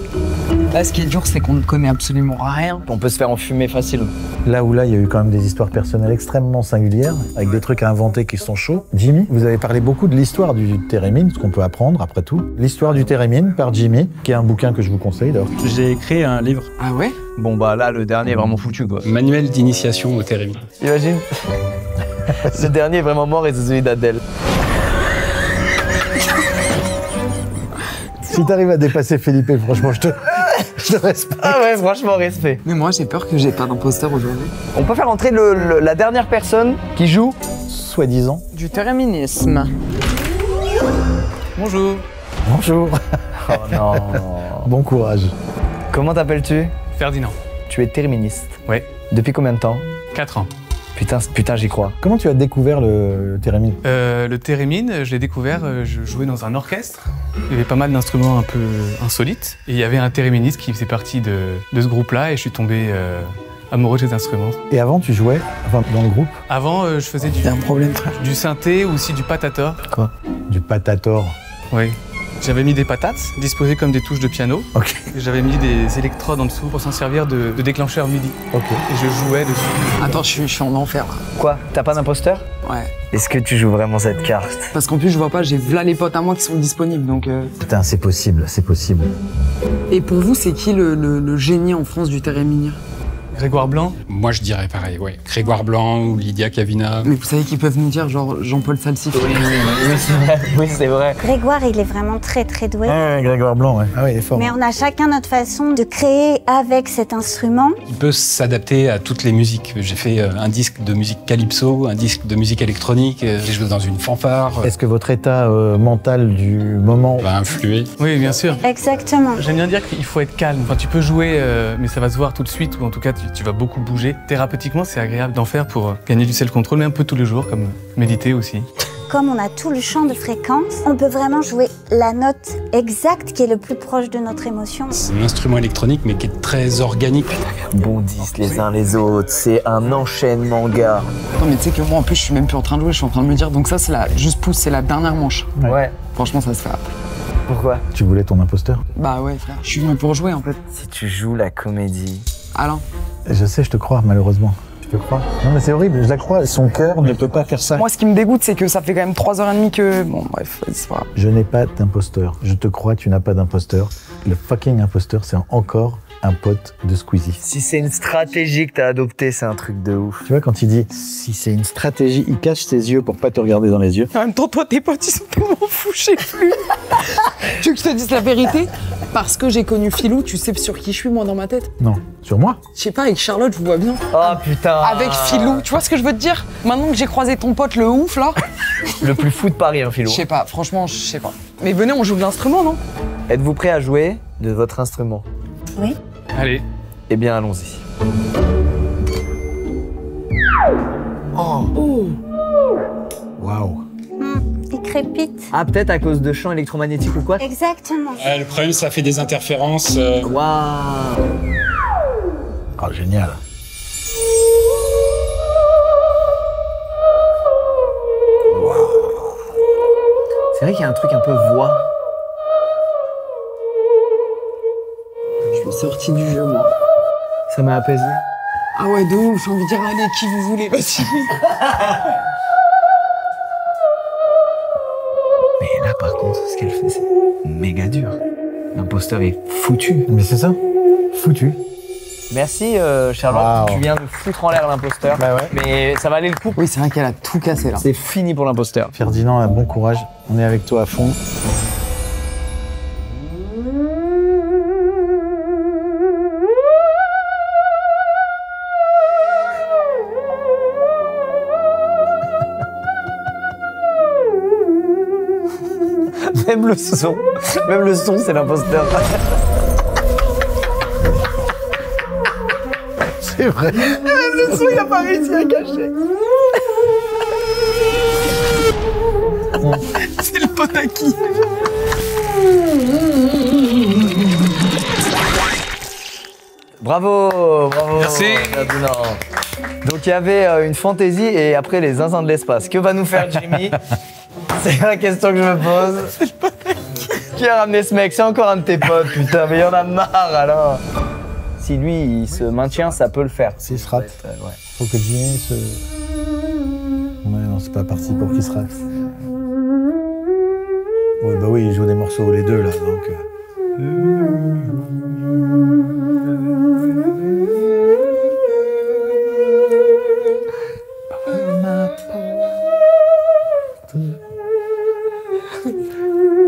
Là, ce qui est dur, c'est qu'on ne connaît absolument rien. On peut se faire enfumer facile. Là où il y a eu quand même des histoires personnelles extrêmement singulières, avec des trucs à inventer qui sont chauds. Jimmy, vous avez parlé beaucoup de l'histoire du thérémine, ce qu'on peut apprendre après tout. L'histoire du thérémine par Jimmy, qui est un bouquin que je vous conseille d'ailleurs. J'ai écrit un livre. Ah ouais? Bon bah là, le dernier est vraiment foutu quoi. Manuel d'initiation au thérémine. Imagine. Le dernier est vraiment mort et c'est celui d'Adèle. Si t'arrives à dépasser Felipe, franchement, je te respecte. Ah ouais, franchement, respect. Mais moi, j'ai peur que j'ai pas d'imposteur aujourd'hui. On peut faire entrer la dernière personne qui joue, soi-disant, du théréminisme. Bonjour. Bonjour. Oh non. Bon courage. Comment t'appelles-tu? Ferdinand. Tu es théréministe. Ouais. Depuis combien de temps? 4 ans. Putain, j'y crois. Comment tu as découvert le thérémine? Le thérémine, je l'ai découvert, je jouais dans un orchestre. Il y avait pas mal d'instruments un peu insolites. Et il y avait un théréministe qui faisait partie de ce groupe-là et je suis tombé amoureux de cet instrument. Et avant, tu jouais dans le groupe? Avant, je faisais du synthé ou aussi du patator. Quoi? Du patator? Oui. J'avais mis des patates, disposées comme des touches de piano. Ok. Et j'avais mis des électrodes en dessous pour s'en servir de déclencheur MIDI. Ok. Et je jouais dessus. Attends, je suis en enfer. Quoi? T'as pas d'imposteur? Ouais. Est-ce que tu joues vraiment cette carte? Parce qu'en plus, je vois pas, j'ai v'là les potes à moi qui sont disponibles, donc... Putain, c'est possible, c'est possible. Et pour vous, c'est qui le génie en France du thérémine? Grégoire Blanc? Moi, je dirais pareil, ouais. Grégoire Blanc ou Lydia Cavina. Mais vous savez qu'ils peuvent nous dire, genre, Jean-Paul Salsif. Oui, c'est vrai. Grégoire, il est vraiment très très doué. Ouais, Grégoire Blanc, ouais. Ah oui, il est fort. Mais on a chacun notre façon de créer avec cet instrument. Il peut s'adapter à toutes les musiques. J'ai fait un disque de musique calypso, un disque de musique électronique, j'ai joué dans une fanfare. Est-ce que votre état mental du moment va influer? Oui, bien sûr. Exactement. J'aime bien dire qu'il faut être calme. Enfin, tu peux jouer, mais ça va se voir tout de suite, ou en tout cas, tu vas beaucoup bouger. Thérapeutiquement, c'est agréable d'en faire pour gagner du self-control, mais un peu tous les jours, comme méditer aussi. Comme on a tout le champ de fréquences, on peut vraiment jouer la note exacte qui est le plus proche de notre émotion. C'est un instrument électronique, mais qui est très organique. Bondissent les uns les autres, c'est un enchaînement, gars. Non, mais tu sais que moi, en plus, je suis même plus en train de jouer, je suis en train de me dire, donc ça, c'est juste pouce, c'est la dernière manche. Ouais. Franchement, ça se fait après. Pourquoi? Tu voulais ton imposteur? Bah ouais, frère. Je suis venu pour jouer, en fait. Si tu joues la comédie... Alain? Je sais, je te crois, malheureusement. Je te crois. Non, mais c'est horrible, je la crois. Son cœur ne peut pas faire ça. Moi, ce qui me dégoûte, c'est que ça fait quand même 3h30 que... Bon, bref, c'est pas grave. Je n'ai pas d'imposteur. Je te crois, tu n'as pas d'imposteur. Le fucking imposteur, c'est encore un pote de Squeezie. Si c'est une stratégie que t'as adoptée, c'est un truc de ouf. Tu vois, quand il dit si c'est une stratégie, il cache ses yeux pour pas te regarder dans les yeux. En même temps, toi, tes potes, ils sont tellement fous, je sais plus. Tu veux que je te dise la vérité? Parce que j'ai connu Philou, tu sais sur qui je suis, moi, dans ma tête? Non. Sur moi? Je sais pas, avec Charlotte, je vous vois bien. Oh putain. Avec Philou, tu vois ce que je veux te dire? Maintenant que j'ai croisé ton pote, le ouf, là. Le plus fou de Paris, hein, Philou. Je sais pas, franchement, je sais pas. Mais venez, on joue de l'instrument, non? Êtes-vous prêt à jouer de votre instrument? Oui. Allez. Eh bien, allons-y. Oh. Waouh. Il crépite. Ah, peut-être à cause de champs électromagnétiques ou quoi? Exactement. Le problème, ça fait des interférences. Waouh. Oh, génial. C'est vrai qu'il y a un truc un peu voix. Je suis sorti du jeu, moi. Ça m'a apaisé. Ah ouais, de ouf, j'ai envie de dire, allez, qui vous voulez, vas-y. Mais là, par contre, ce qu'elle fait, c'est méga dur. L'imposteur est foutu. Mais c'est ça. Foutu. Merci, Charlotte. Wow. Tu viens de foutre en l'air l'imposteur. Bah ouais. Mais ça valait le coup. Oui, c'est vrai qu'elle a tout cassé, là. C'est fini pour l'imposteur. Ferdinand, bon courage. On est avec toi à fond. Même le son, c'est l'imposteur. C'est vrai. se trouve, il a pas réussi à cacher. C'est le pote à qui? Bravo, bravo. Merci. Ferdinand. Donc il y avait une fantaisie et après les zinzins de l'espace. Que va nous faire Jimmy? C'est la question que je me pose. Qui a ramené ce mec? C'est encore un de tes potes, putain, mais il y en a marre alors. Si lui il se maintient, ça peut le faire. S'il se rate, ouais. Faut que Jimmy se... Ouais, non, c'est pas parti pour qu'il se rate. Ouais, bah oui, ils jouent des morceaux les deux là, donc...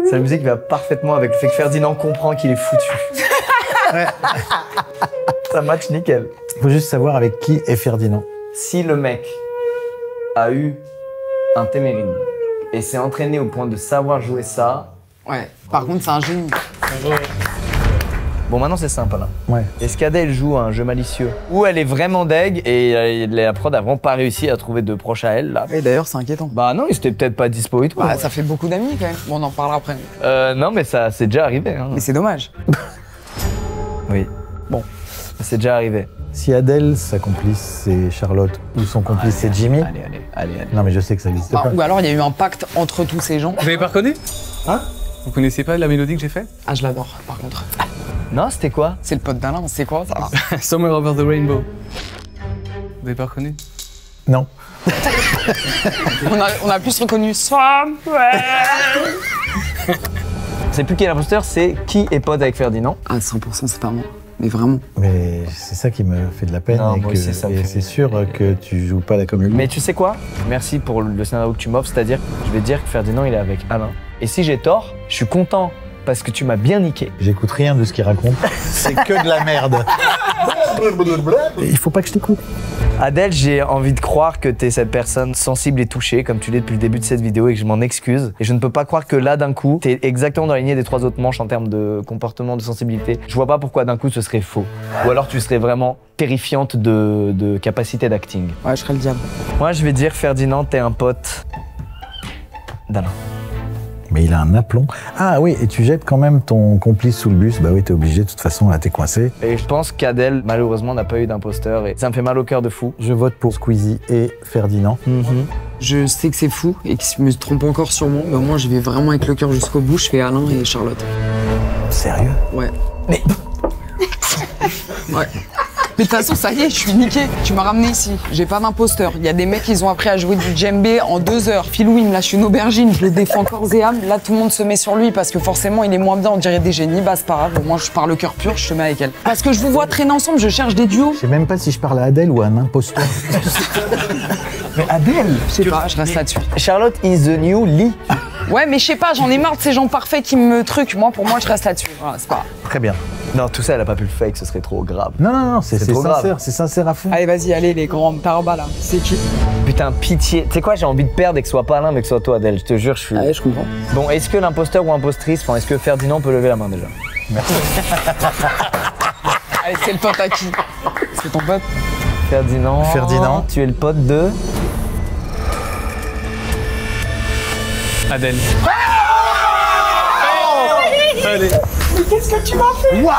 C'est la musique qui va parfaitement avec le fait que Ferdinand comprend qu'il est foutu. Ouais. Ça match nickel. Faut juste savoir avec qui est Ferdinand. Si le mec a eu un témérine et s'est entraîné au point de savoir jouer ça... Ouais, par contre c'est un génie. Bon, maintenant c'est simple là. Ouais. Est-ce qu'Adèle joue un jeu malicieux ou elle est vraiment deg et la prod a vraiment pas réussi à trouver de proche à elle là? Et d'ailleurs c'est inquiétant. Bah non, il était peut-être pas dispo et tout. Bah, ça fait beaucoup d'amis quand même. Bon, on en reparlera après. Non mais ça c'est déjà arrivé. Hein. Mais c'est dommage. Oui. Bon, c'est déjà arrivé. Si Adèle, sa complice, c'est Charlotte, ou son complice, c'est Jimmy. Allez. Non, mais je sais que ça n'existe pas. Ou alors il y a eu un pacte entre tous ces gens. Vous avez pas reconnu? Hein? Vous connaissez pas la mélodie que j'ai faite? Ah, je l'adore par contre. Non, c'était quoi? C'est le pote d'Alain, c'est quoi ça? Somewhere Over the Rainbow. Vous avez pas reconnu? Non. on a plus reconnu Somewhere. C'est plus qui est l'imposteur, c'est qui est pote avec Ferdinand. Ah, 100% c'est pas moi. Mais vraiment. Mais c'est ça qui me fait de la peine Non, et moi aussi, ça me et fait- c'est sûr que tu joues pas la comédie. Mais tu sais quoi? Merci pour le scénario que tu m'offres, c'est-à-dire je vais dire que Ferdinand il est avec Alain. Et si j'ai tort, je suis content parce que tu m'as bien niqué. J'écoute rien de ce qu'il raconte. C'est que de la merde. Il faut pas que je t'écoute. Adèle, j'ai envie de croire que t'es cette personne sensible et touchée, comme tu l'es depuis le début de cette vidéo, et que je m'en excuse. Et je ne peux pas croire que là, d'un coup, t'es exactement dans la lignée des 3 autres manches en termes de comportement, de sensibilité. Je vois pas pourquoi d'un coup ce serait faux. Ou alors tu serais vraiment terrifiante de capacité d'acting. Ouais, je serais le diable. Moi, je vais dire, Ferdinand, t'es un pote d'Alain. Mais il a un aplomb. Ah oui, et tu jettes quand même ton complice sous le bus. Bah oui, t'es obligé, de toute façon, là, t'es coincé. Et je pense qu'Adèle, malheureusement, n'a pas eu d'imposteur. Et ça me fait mal au cœur de fou. Je vote pour Squeezie et Ferdinand. Je sais que c'est fou et que je me trompe encore sûrement, mais moi je vais vraiment avec le cœur jusqu'au bout, je fais Alain et Charlotte. Sérieux? Ouais. Mais... ouais. Mais de toute façon, ça y est, je suis niqué. Tu m'as ramené ici. J'ai pas d'imposteur. Il y a des mecs, ils ont appris à jouer du djembé en 2 heures. Philou, il me lâche une aubergine, je le défends corps et âme. Là, tout le monde se met sur lui parce que forcément, il est moins bien, on dirait des génies. Bah, c'est pas grave. Moi, je pars le cœur pur, je te mets avec elle. Parce que je vous vois traîner ensemble, je cherche des duos. Je sais même pas si je parle à Adèle ou à un imposteur. Mais Adèle, Je sais pas, je reste là-dessus. Charlotte is the new Lee. Ouais, mais je sais pas, j'en ai marre de ces gens parfaits qui me truquent. Moi, pour moi, je reste là-dessus. Voilà, c'est pas grave. Très bien. Non, tout ça, elle a pas pu le fake, ce serait trop grave. Non, c'est trop grave. sincère, c'est sincère à fond. Allez, vas-y, allez, les grands par-bas là. C'est qui? Putain, pitié. Tu sais quoi, j'ai envie de perdre et que ce soit pas Alain, mais que ce soit toi, Adèle. Je te jure, je suis. Ouais, je comprends. Bon, est-ce que l'imposteur ou impostrice, enfin, est-ce que Ferdinand peut lever la main déjà? Merci. Allez, c'est le pote à qui? C'est ton pote? Ferdinand. Tu es le pote de. Adèle. Allez. Mais qu'est-ce que tu m'as fait? Waouh!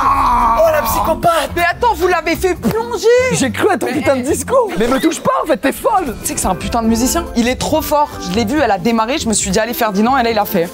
Oh la psychopathe! Mais attends, vous l'avez fait plonger! J'ai cru à ton putain de discours! Mais me touche pas en fait, t'es folle! Tu sais que c'est un putain de musicien? Il est trop fort. Je l'ai vu, elle a démarré, je me suis dit allez Ferdinand, et là il a fait.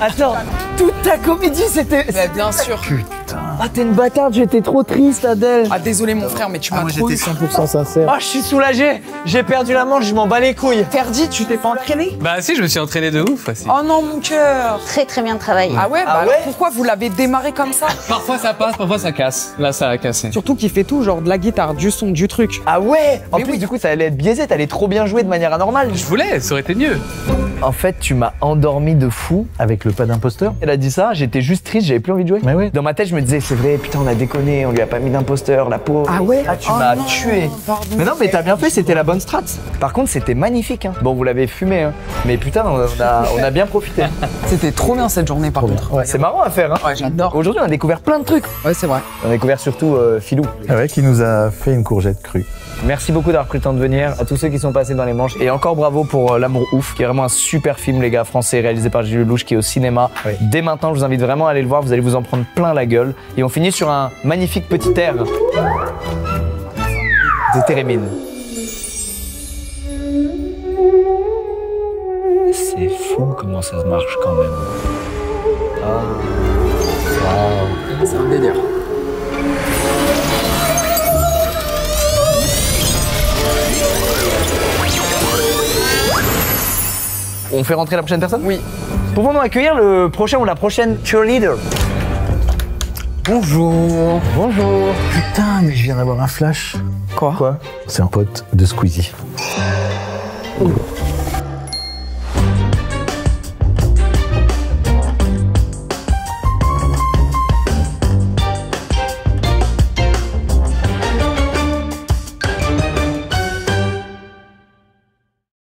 Attends, toute ta comédie c'était. Mais bien sûr. Putain. Ah, t'es une bâtarde, j'étais trop triste, Adèle! Ah désolé mon frère, mais tu m'as Moi trop j'étais eu. 100% sincère. Ah, je suis soulagé! J'ai perdu la manche, je m'en bats les couilles! Ferdi, tu t'es pas entraîné? Bah si, je me suis entraîné de ouf aussi. Oh non mon cœur! Très très bien travaillé. Ah ouais, bah Ah alors ouais pourquoi vous l'avez démarré comme ça? Parfois ça passe, parfois ça casse. Là ça a cassé. Surtout qu'il fait tout, genre de la guitare, du son, du truc. Ah ouais! En Mais plus, oui. du coup, ça allait être biaisé, t'allais trop bien jouer de manière anormale. Je voulais, ça aurait été mieux. En fait, tu m'as endormi de fou. Avec le pas d'imposteur. Elle a dit ça, j'étais juste triste, j'avais plus envie de jouer. Mais oui. Dans ma tête, je me disais, c'est vrai, putain, on a déconné, on lui a pas mis d'imposteur, la pauvre. Ah ouais? Ah, tu m'as tué. Pardon. Mais non, mais t'as bien fait, c'était la bonne strat. Par contre, c'était magnifique. Hein. Bon, vous l'avez fumé, hein. Mais putain, on a bien profité. C'était trop bien cette journée par contre. Ouais, c'est marrant à faire. Hein. Ouais, j'adore. Aujourd'hui, on a découvert plein de trucs. Ouais, c'est vrai. On a découvert surtout Philou. Ah ouais, qui nous a fait une courgette crue. Merci beaucoup d'avoir pris le temps de venir, à tous ceux qui sont passés dans les manches. Et encore bravo pour L'Amour Ouf, qui est vraiment un super film, les gars, français, réalisé par Gilles Lelouch, qui est au cinéma. Oui. Dès maintenant, je vous invite vraiment à aller le voir, vous allez vous en prendre plein la gueule. Et on finit sur un magnifique petit air de Térémine. C'est fou comment ça se marche quand même. Ah. Wow. C'est un délire. On fait rentrer la prochaine personne? Oui. Pouvons-nous accueillir le prochain ou la prochaine cheerleader? Bonjour. Bonjour. Putain, mais je viens d'avoir un flash. Quoi? C'est un pote de Squeezie. Oh.